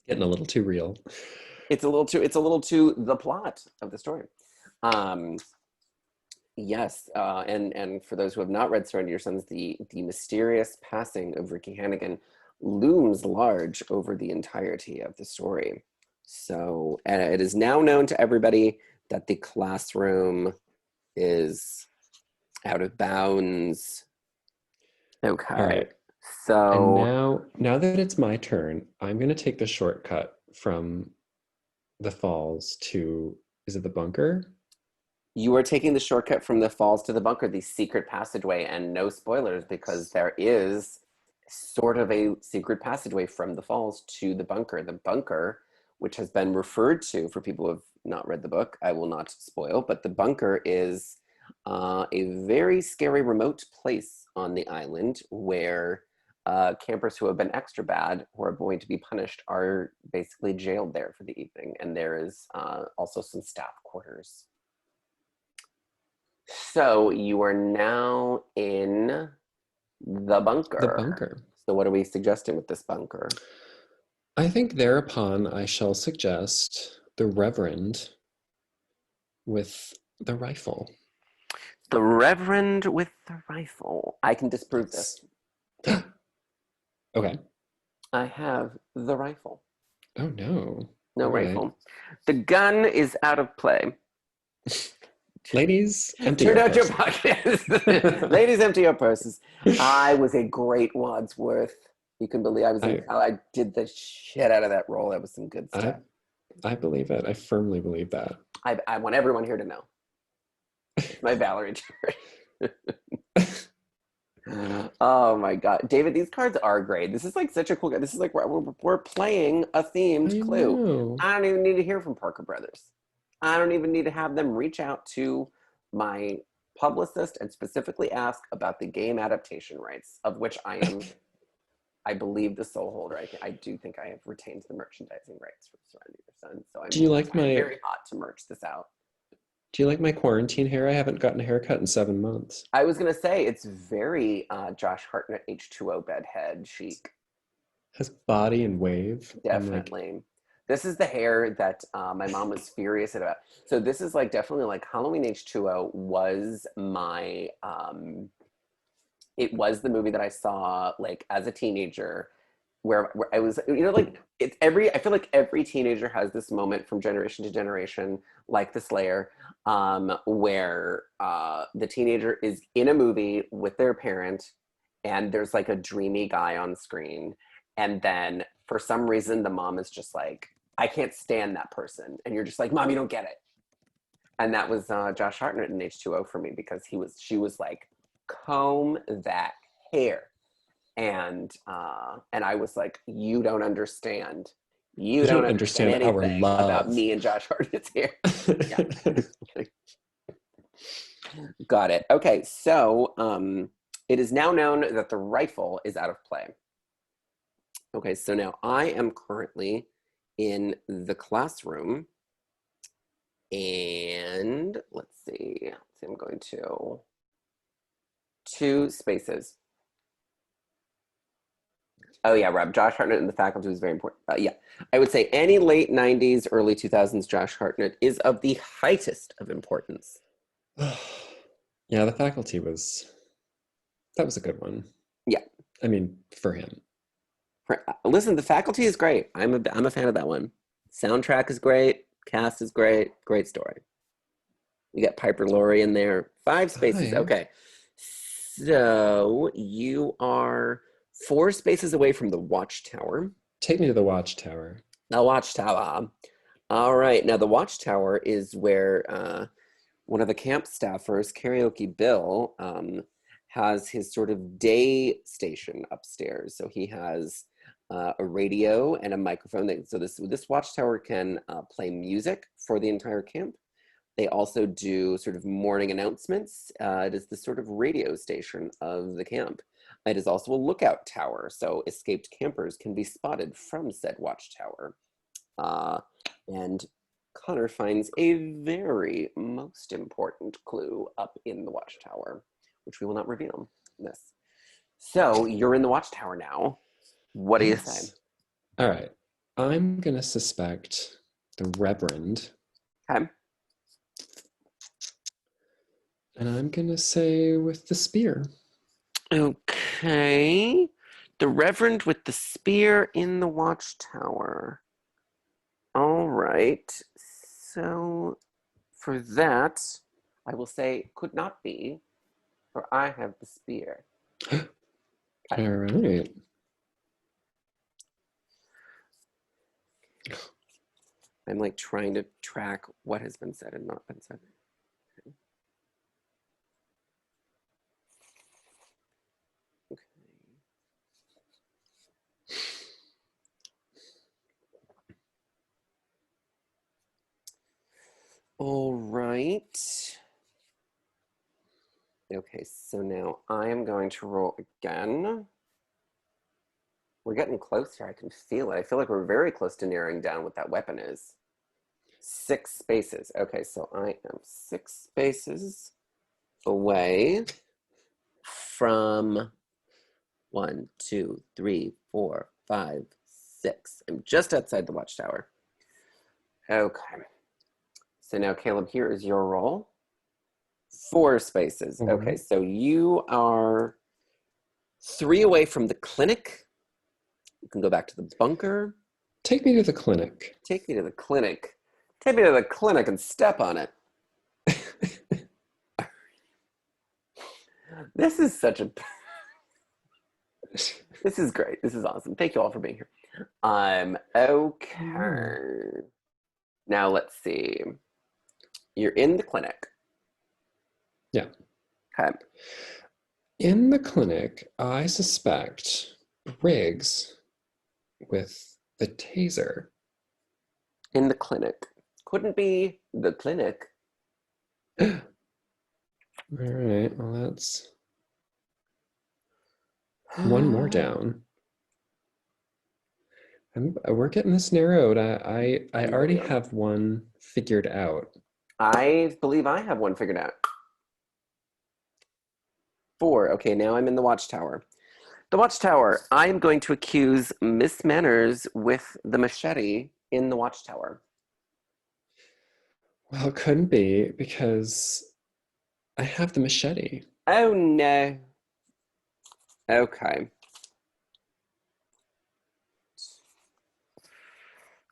Getting a little too real. It's a little too the plot of the story. Yes, and for those who have not read Surrender Your Sons, the mysterious passing of Ricky Hannigan looms large over the entirety of the story. So it is now known to everybody that the classroom is out of bounds. Okay. All right. So and now that it's my turn, I'm going to take the shortcut from the falls to, is it the bunker? You are taking the shortcut from the falls to the bunker, the secret passageway, and no spoilers because there is sort of a secret passageway from the falls to the bunker. The bunker, which has been referred to for people who have not read the book, I will not spoil, but the bunker is a very scary remote place on the island where campers who have been extra bad, who are going to be punished, are basically jailed there for the evening. And there is also some staff quarters. So you are now in the bunker. The bunker. So what are we suggesting with this bunker? I think thereupon I shall suggest the Reverend with the rifle. The Reverend with the rifle. I can disprove this. Okay. I have the rifle. Oh no. No rifle. The gun is out of play. Ladies, empty Turn your out your pockets. Ladies, empty your purses. I was a great Wadsworth. You can believe I did the shit out of that role. That was some good stuff. I believe it. I firmly believe that. I want everyone here to know. My Valerie. Oh my God, David, these cards are great. This is like such a cool guy. This is like we're playing a themed Clue. Know. I don't even need to hear from Parker Brothers. I don't even need to have them reach out to my publicist and specifically ask about the game adaptation rights, of which I am, I believe, the sole holder. I do think I have retained the merchandising rights for Surrender Your Sons. So I'm very hot to merch this out. Do you like my quarantine hair? I haven't gotten a haircut in 7 months. I was going to say, it's very Josh Hartnett H2O bedhead chic. Has body and wave. Definitely. This is the hair that my mom was furious about. So this is like definitely like Halloween H2O was my, it was the movie that I saw like as a teenager where I was, like I feel like every teenager has this moment from generation to generation, like the Slayer, where the teenager is in a movie with their parent, and there's like a dreamy guy on screen, and then for some reason the mom is just like, I can't stand that person, and you're just like, Mom, you don't get it. And that was Josh Hartnett in H2O for me, because she was like, comb that hair. And I was like, you don't understand. You You don't don't understand understand our anything about love. me and Josh Hartnett's hair. Yeah. Got it. Okay, so it is now known that the rifle is out of play. Okay, so now I am currently in the classroom, and let's see. I'm going to 2 spaces. Oh yeah, Rob. Josh Hartnett in the faculty was very important. Yeah, I would say any late '90s, early 2000s Josh Hartnett is of the highest of importance. Yeah, the faculty that was a good one. Yeah. I mean, for him. Listen, the faculty is great. I'm a fan of that one. Soundtrack is great. Cast is great. Great story. You got Piper Laurie in there. 5 spaces. Hi. Okay. So you are 4 spaces away from the Watchtower. Take me to the Watchtower. The Watchtower. All right. Now, the Watchtower is where one of the camp staffers, Karaoke Bill, has his sort of day station upstairs. So he has a radio and a microphone. So this Watchtower can play music for the entire camp. They also do sort of morning announcements. It is the sort of radio station of the camp. It is also a lookout tower, so escaped campers can be spotted from said watchtower. And Connor finds a very most important clue up in the watchtower, which we will not reveal in this. So you're in the watchtower now. What do you say? All right. I'm going to suspect the Reverend. Okay. And I'm going to say with the spear. Okay. The Reverend with the spear in the watchtower. All right. So for that, I will say could not be, for I have the spear. Okay. All right. I'm like trying to track what has been said and not been said. All right. Okay, so now I am going to roll again. We're getting close here. I can feel it. I feel like we're very close to narrowing down what that weapon is. 6 spaces. Okay, so I am 6 spaces away from 1, 2, 3, 4, 5, 6. I'm just outside the watchtower. Okay. So now, Caleb, here is your roll. 4 spaces. Okay, so you are 3 away from the clinic. You can go back to the bunker. Take me to the clinic. Take me to the clinic. Take me to the clinic and step on it. This is such a... This is great. This is awesome. Thank you all for being here. Okay. Now let's see. You're in the clinic. Yeah. Okay. In the clinic, I suspect Briggs with the taser. In the clinic. Couldn't be the clinic. All right. Well, that's one more down. We're getting this narrowed. I already have one figured out. I believe I have one figured out. 4. Okay, now I'm in the watchtower. The watchtower. I am going to accuse Miss Manners with the machete in the watchtower. Well, it couldn't be because I have the machete. Oh no. Okay.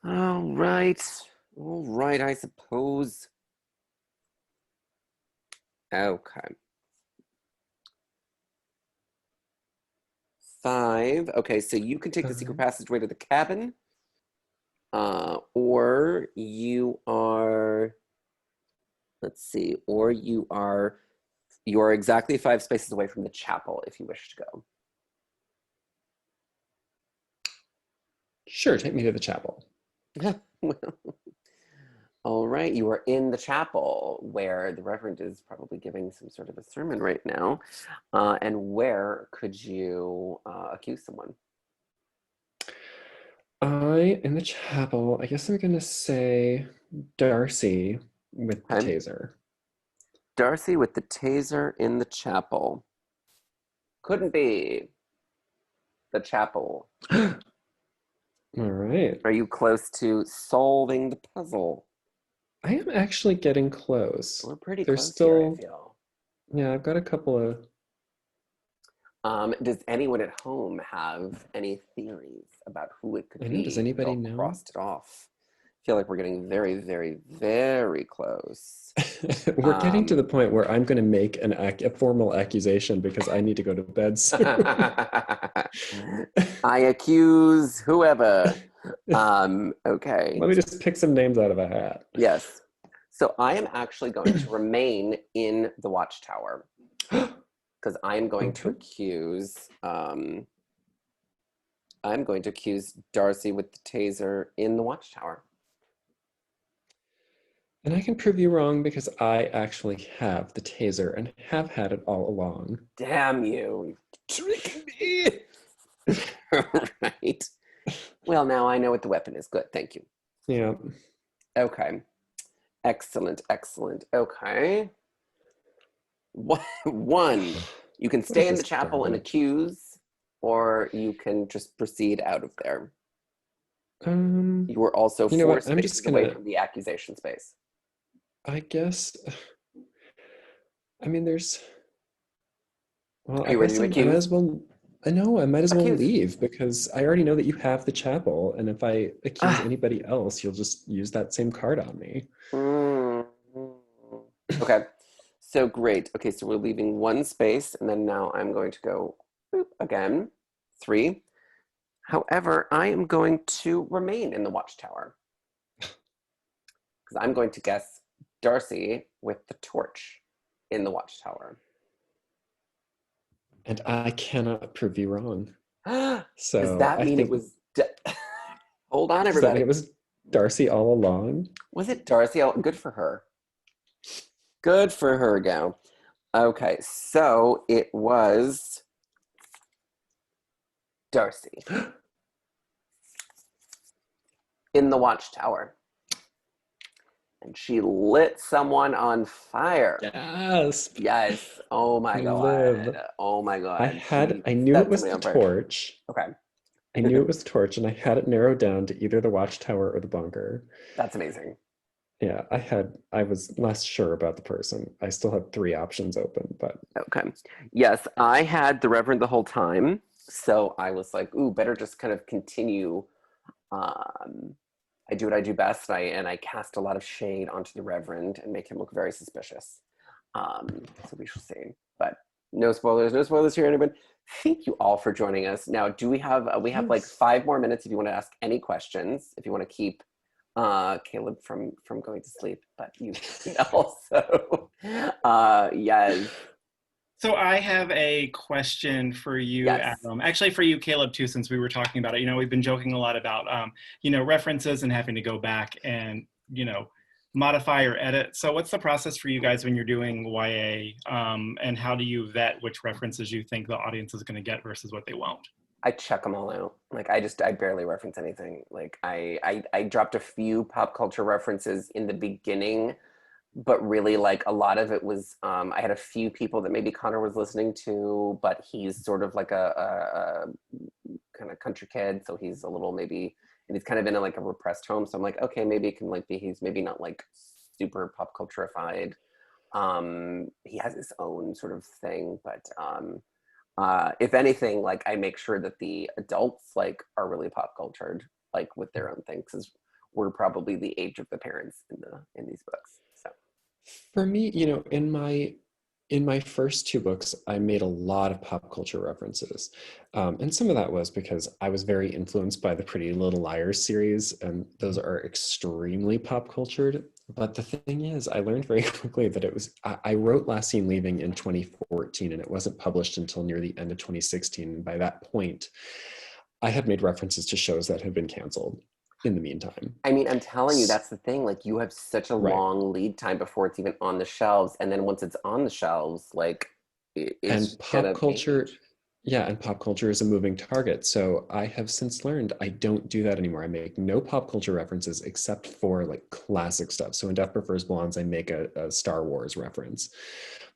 All right. All right, I suppose. Okay. 5. Okay, so you can take the secret passageway to the cabin, or you are, let's see, or you're exactly 5 spaces away from the chapel if you wish to go. Sure, take me to the chapel. All right, you are in the chapel where the Reverend is probably giving some sort of a sermon right now. And where could you accuse someone? In the chapel, I guess I'm going to say Darcy with the Okay. taser. Darcy with the taser in the chapel. Couldn't be the chapel. All right. Are you close to solving the puzzle? I am actually getting close. We're pretty There's close here, I still, feel. yeah, I've got a couple of. Does anyone at home have any theories about who it could I know, does be? We've anybody all know? crossed it off. I feel like we're getting very, very, very close. We're getting to the point where I'm going to make a formal accusation because I need to go to bed soon. I accuse whoever. Okay. Let me just pick some names out of a hat. Yes. So I am actually going to remain in the watchtower because I'm going to accuse Darcy with the taser in the watchtower. And I can prove you wrong because I actually have the taser and have had it all along. Damn you, tricking me. Right. Well, now I know what the weapon is. Good, thank you. Yeah. Okay. Excellent, excellent. Okay. 1, you can stay in the chapel and accuse, or you can just proceed out of there. You were also 4 spaces away from the accusation space. I guess. I mean, there's. Well, Are you ready to accuse? I might as well. I might as well Accuse. leave because I already know that you have the chapel, and if I accuse anybody else, you'll just use that same card on me. Okay. So great. Okay, so we're leaving 1 space, and then now I'm going to go again. 3. However, I am going to remain in the watchtower because I'm going to guess Darcy with the torch in the watchtower. And I cannot prove you wrong. So does that mean it was? Hold on, everybody. Does that mean it was Darcy all along? Was it Darcy? Good for her. Good for her, gal. Okay, so it was Darcy in the watchtower. And she lit someone on fire. Yes. Yes. Oh my God. Oh my God. I knew it was the torch. Okay. I knew it was the torch, and I had it narrowed down to either the watchtower or the bunker. That's amazing. Yeah, I was less sure about the person. I still had 3 options open, but. Okay. Yes, I had the Reverend the whole time. So I was like, ooh, better just kind of continue. I do what I do best, and I cast a lot of shade onto the Reverend and make him look very suspicious. So we shall see. But no spoilers here, anyone. Thank you all for joining us. Now, do we have like 5 more minutes if you want to ask any questions, if you want to keep Caleb from going to sleep, but you can also yes. So I have a question for you, Yes. Adam. Actually, for you, Caleb, too, since we were talking about it. We've been joking a lot about, references and having to go back and, modify or edit. So what's the process for you guys when you're doing YA? And how do you vet which references you think the audience is going to get versus what they won't? I check them all out. Like I barely reference anything. Like I dropped a few pop culture references in the beginning, but really like a lot of it was I had a few people that maybe Connor was listening to, but he's sort of like a kind of country kid, so he's a little maybe, and he's kind of in like a repressed home. So I'm like, okay, maybe it can like be, he's maybe not like super pop cultureified. He has his own sort of thing, but if anything, like I make sure that the adults like are really pop cultured, like with their own things. were probably the age of the parents in these books. So For me, in my first two books, I made a lot of pop culture references. And some of that was because I was very influenced by the Pretty Little Liars series, and those are extremely pop cultured. But the thing is, I learned very quickly that I wrote Last Seen Leaving in 2014, and it wasn't published until near the end of 2016. And by that point, I had made references to shows that had been canceled in the meantime. I mean, I'm telling you, that's the thing. Like, you have such a Right. long lead time before it's even on the shelves, and then once it's on the shelves, like, it's And gonna pop culture, age. yeah, and pop culture is a moving target. So I have since learned I don't do that anymore. I make no pop culture references except for like classic stuff. So in Death Prefers Blondes, I make a Star Wars reference.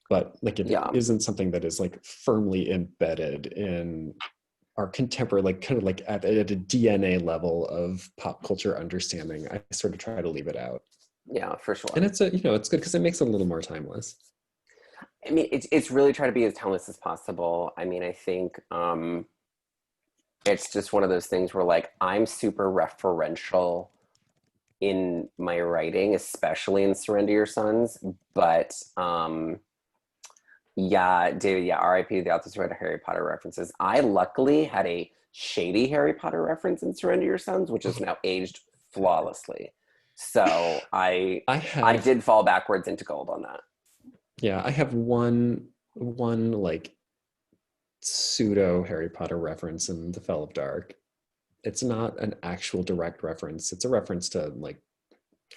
But like if it Yeah. isn't something that is like firmly embedded in our contemporary, like kind of like at a DNA level of pop culture understanding, I sort of try to leave it out. Yeah, for sure. And it's it's good because it makes it a little more timeless. I mean, it's really trying to be as timeless as possible. I mean, I think it's just one of those things where like I'm super referential in my writing, especially in Surrender Your Sons. But yeah, David, yeah, R.I.P. the authors who had Harry Potter references. I luckily had a shady Harry Potter reference in Surrender Your Sons, which is now aged flawlessly. So I I have did fall backwards into gold on that. Yeah, I have one like pseudo Harry Potter reference in The Fell of Dark. It's not an actual direct reference. It's a reference to like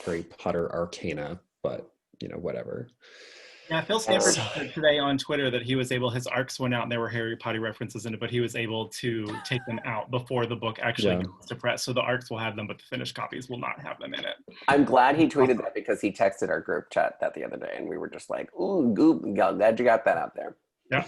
Harry Potter Arcana, but whatever. Yeah, Phil Uh, Stanford said today on Twitter that he was able, his arcs went out and there were Harry Potter references in it, but he was able to take them out before the book actually Yeah. goes to press. So the arcs will have them, but the finished copies will not have them in it. I'm glad he tweeted that because he texted our group chat that the other day, and we were just like, "Ooh, goop! Glad you got that out there." Yeah.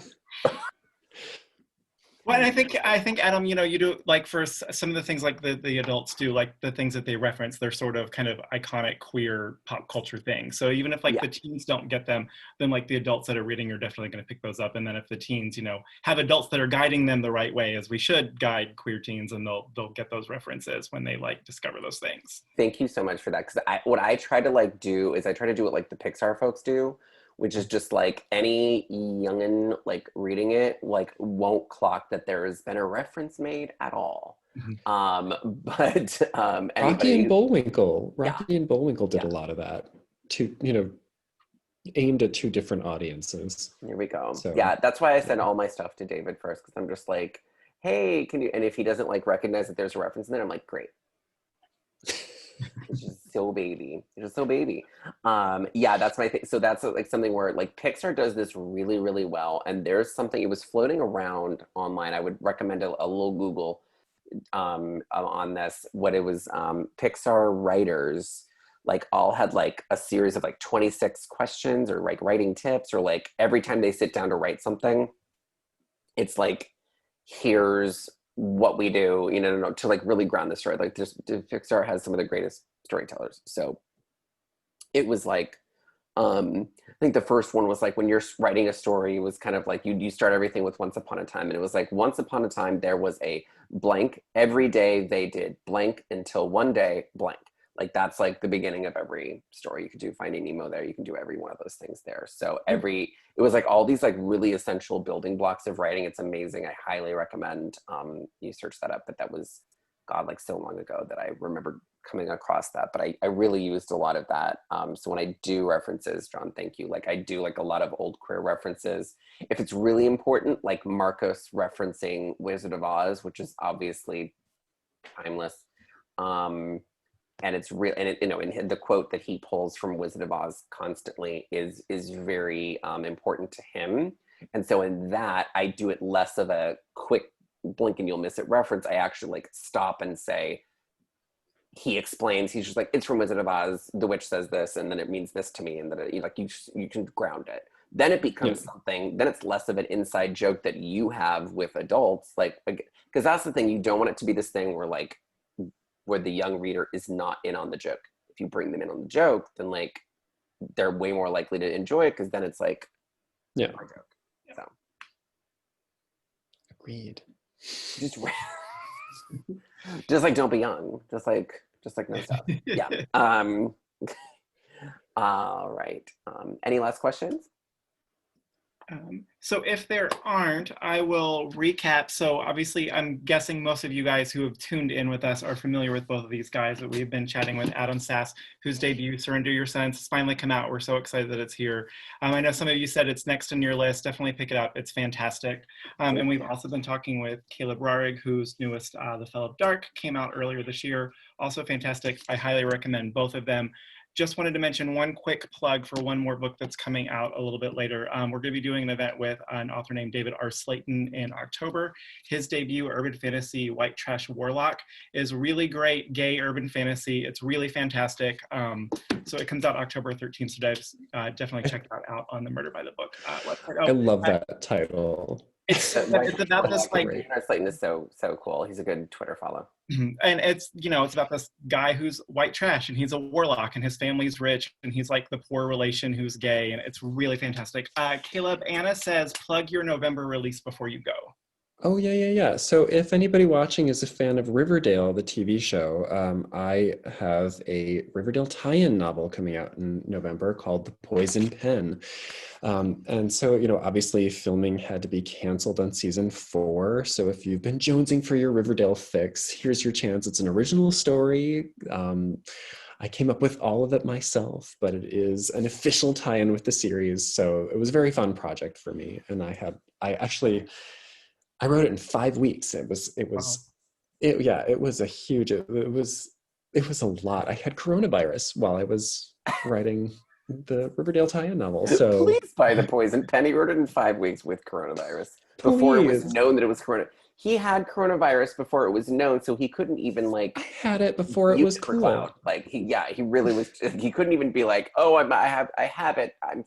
Well, and I think Adam, you do like for some of the things like the adults do, like the things that they reference, they're sort of kind of iconic queer pop culture things. So even if like Yeah. the teens don't get them, then like the adults that are reading are definitely going to pick those up. And then if the teens, have adults that are guiding them the right way, as we should guide queer teens, and they'll get those references when they like discover those things. Thank you so much for that. Because what I try to like do is I try to do what like the Pixar folks do, which is just like any youngin like reading it like won't clock that there has been a reference made at all. But Rocky and anybody, Bullwinkle. yeah, Rocky and Bullwinkle did yeah. a lot of that. Aimed at two different audiences. Here we go. So Yeah, that's why I send yeah. all my stuff to David first because I'm just like, hey, can you? And if he doesn't like recognize that there's a reference in there, I'm like, great. It's just so baby. It's just so baby. Yeah, that's my thing. So that's like something where like Pixar does this really, really well. And there's something, it was floating around online. I would recommend a little Google on this. What it was, Pixar writers like all had like a series of like 26 questions or like writing tips, or like every time they sit down to write something, it's like, here's what we do, to like really ground the story. Like Pixar has some of the greatest storytellers. So it was like, I think the first one was like when you're writing a story, it was kind of like you start everything with Once Upon a Time, and it was like once upon a time there was a blank. Every day they did blank until one day blank. Like that's like the beginning of every story. You could do Finding Nemo there. You can do every one of those things there. So it was like all these like really essential building blocks of writing. It's amazing. I highly recommend you search that up. But that was, God, like so long ago that I remember coming across that. But I really used a lot of that. So when I do references, John, thank you. Like I do like a lot of old queer references. If it's really important, like Marcos referencing Wizard of Oz, which is obviously timeless. And it's real, and and the quote that he pulls from Wizard of Oz constantly is very important to him. And so in that, I do it less of a quick blink and you'll miss it reference. I actually like stop and say, he explains, he's just like, it's from Wizard of Oz, the witch says this, and then it means this to me, and then you can ground it. Then it becomes something, then it's less of an inside joke that you have with adults, like, because that's the thing, you don't want it to be this thing where the young reader is not in on the joke. If you bring them in on the joke, then like they're way more likely to enjoy it, because then it's like a joke. So agreed. just just like don't be young. Just like just like no stuff. Yeah. All right. Any last questions? So if there aren't, I will recap. So obviously, I'm guessing most of you guys who have tuned in with us are familiar with both of these guys that we've been chatting with. Adam Sass, whose debut, Surrender Your Sense, has finally come out. We're so excited that it's here. I know some of you said it's next on your list. Definitely pick it up. It's fantastic. And we've also been talking with Caleb Roehrig, whose newest, The Fell of Dark, came out earlier this year. Also fantastic. I highly recommend both of them. Just wanted to mention one quick plug for one more book that's coming out a little bit later. We're going to be doing an event with an author named David R. Slayton in October. His debut, urban fantasy White Trash Warlock, is really great gay urban fantasy. It's really fantastic. So it comes out October 13th, so definitely check that out on the Murder by the Book website. I love that title. It's about this like David R. Slayton is so cool. He's a good Twitter follow. And it's, it's about this guy who's white trash and he's a warlock and his family's rich and he's like the poor relation who's gay, and it's really fantastic. Caleb, Anna says plug your November release before you go. Oh, yeah. So if anybody watching is a fan of Riverdale, the TV show, I have a Riverdale tie-in novel coming out in November called The Poison Pen. And so, obviously filming had to be canceled on season 4. So if you've been jonesing for your Riverdale fix, here's your chance. It's an original story. I came up with all of it myself, but it is an official tie-in with the series. So it was a very fun project for me. And I wrote it in 5 weeks. It was a lot. I had coronavirus while I was writing the Riverdale tie-in novel. So please buy The Poison Pen. He wrote it in 5 weeks with coronavirus before it was known that it was corona. He had coronavirus before it was known, so he couldn't even I had it before it was cool. Like he really was. He couldn't even be like, oh, I have it. I'm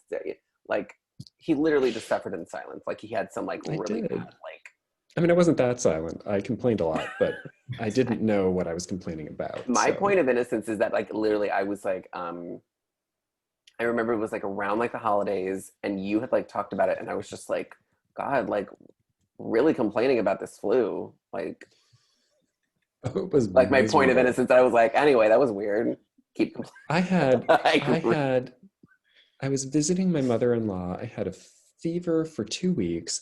like, he literally just suffered in silence. Like he had some really bad I mean, I wasn't that silent. I complained a lot, but I didn't know what I was complaining about. My point of innocence is that literally I was I remember it was around the holidays and you had talked about it and I was just like, God, really complaining about this flu. It was my point of innocence. I was like, anyway, that was weird. Keep complaining. I was visiting my mother-in-law. I had a fever for 2 weeks.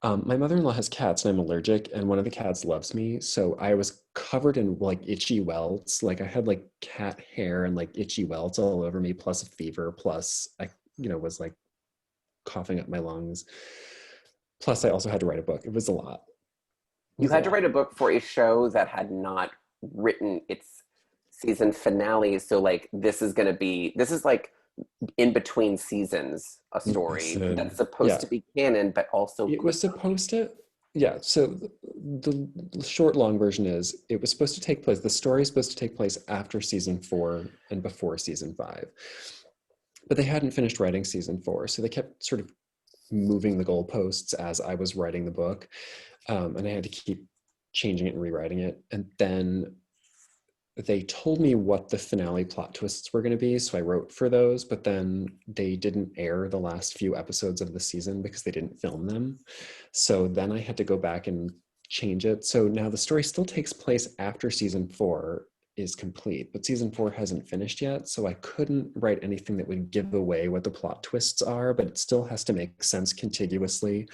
My mother-in-law has cats and I'm allergic, and one of the cats loves me. So I was covered in itchy welts. I had cat hair and itchy welts all over me, plus a fever, plus I, was coughing up my lungs. Plus I also had to write a book. It was a lot. You had to write a book for a show that had not written its season finale. So this is in between seasons a story that's supposed to be canon, but also it was supposed to. Yeah. So the short long version is it was supposed to take place. The story is supposed to take place after season 4 and before season 5, but they hadn't finished writing season 4, so they kept sort of moving the goalposts as I was writing the book, and I had to keep changing it and rewriting it. And then they told me what the finale plot twists were going to be, so I wrote for those, but then they didn't air the last few episodes of the season because they didn't film them. So then I had to go back and change it. So now the story still takes place after season 4 is complete, but season 4 hasn't finished yet, so I couldn't write anything that would give away what the plot twists are, but it still has to make sense contiguously,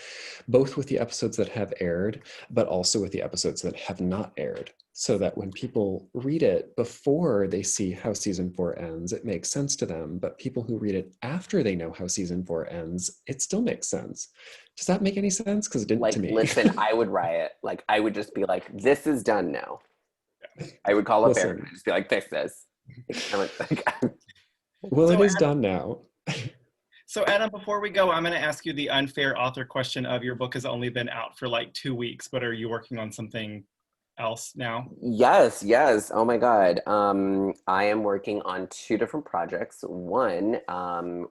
both with the episodes that have aired, but also with the episodes that have not aired, so that when people read it before they see how season 4 ends, it makes sense to them, but people who read it after they know how season 4 ends, it still makes sense. Does that make any sense? Because it didn't to me. Listen, I would riot. I would just be like, this is done now. I would call up Aaron and just be like, fix this. Well, it is done now. So Adam, before we go, I'm going to ask you the unfair author question of your book has only been out for 2 weeks, but are you working on something else now? Yes. Oh my God. I am working on 2 different projects. One,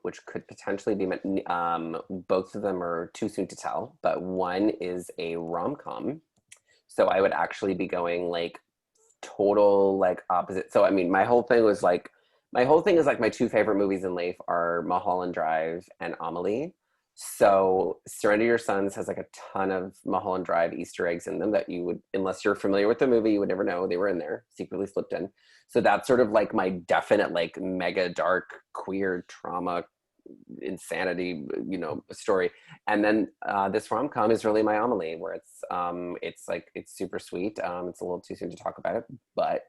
which could potentially be, both of them are too soon to tell, but one is a rom-com. So I would actually be going total opposite. So I mean, my whole thing is my 2 favorite movies in life are Mulholland Drive and Amelie. So Surrender Your Sons has like a ton of Mulholland Drive Easter eggs in them that you would, unless you're familiar with the movie, you would never know they were in there, secretly slipped in. So that's sort of like my definite like mega dark queer trauma insanity, you know, story. And then this rom-com is really my Amelie, where it's like it's super sweet. It's a little too soon to talk about it, but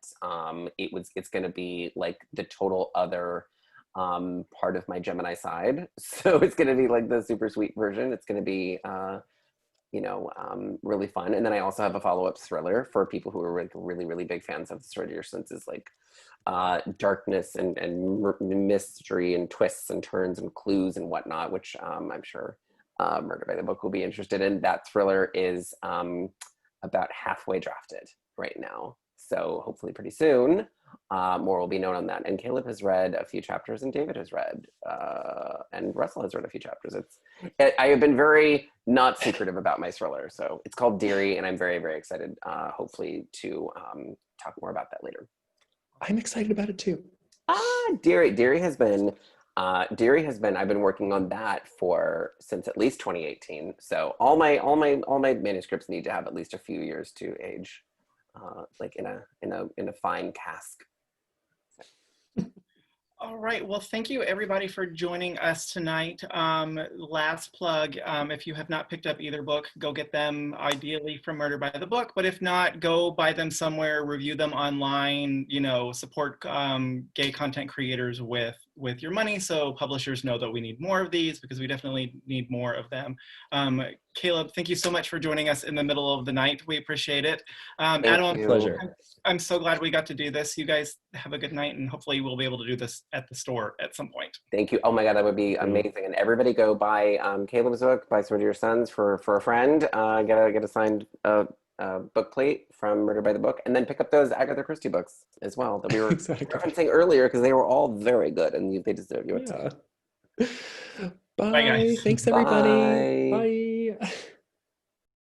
it's going to be like the total other part of my Gemini side. So it's going to be like the super sweet version. It's going to be really fun. And then I also have a follow-up thriller for people who are like really, really big fans of the Story of Your Senses, like darkness and mystery and twists and turns and clues and whatnot, which I'm sure Murder by the Book will be interested in. That thriller is about halfway drafted right now. So hopefully pretty soon, more will be known on that. And Caleb has read a few chapters and David has read, and Russell has read a few chapters. I have been very not secretive about my thriller. So it's called Deary, and I'm very, very excited, hopefully to talk more about that later. I'm excited about it too. Deary has been, I've been working on that since at least 2018. So all my manuscripts need to have at least a few years to age, like in a fine cask. All right, well, thank you everybody for joining us tonight. Last plug, if you have not picked up either book, go get them, ideally from Murder by the Book, but if not, go buy them somewhere, review them online, support gay content creators with your money, so publishers know that we need more of these, because we definitely need more of them. Caleb, thank you so much for joining us in the middle of the night. We appreciate it. Adam, pleasure. I'm so glad we got to do this. You guys have a good night, and hopefully we'll be able to do this at the store at some point. Thank you. Oh my God, that would be amazing. And everybody go buy Caleb's book, By Sword of Your Sons, for a friend. Get a signed book plate from Murder by the Book, and then pick up those Agatha Christie books as well that we were referencing earlier, because they were all very good and they deserve your attention. Bye. Bye, guys. Thanks, everybody. Bye. Bye.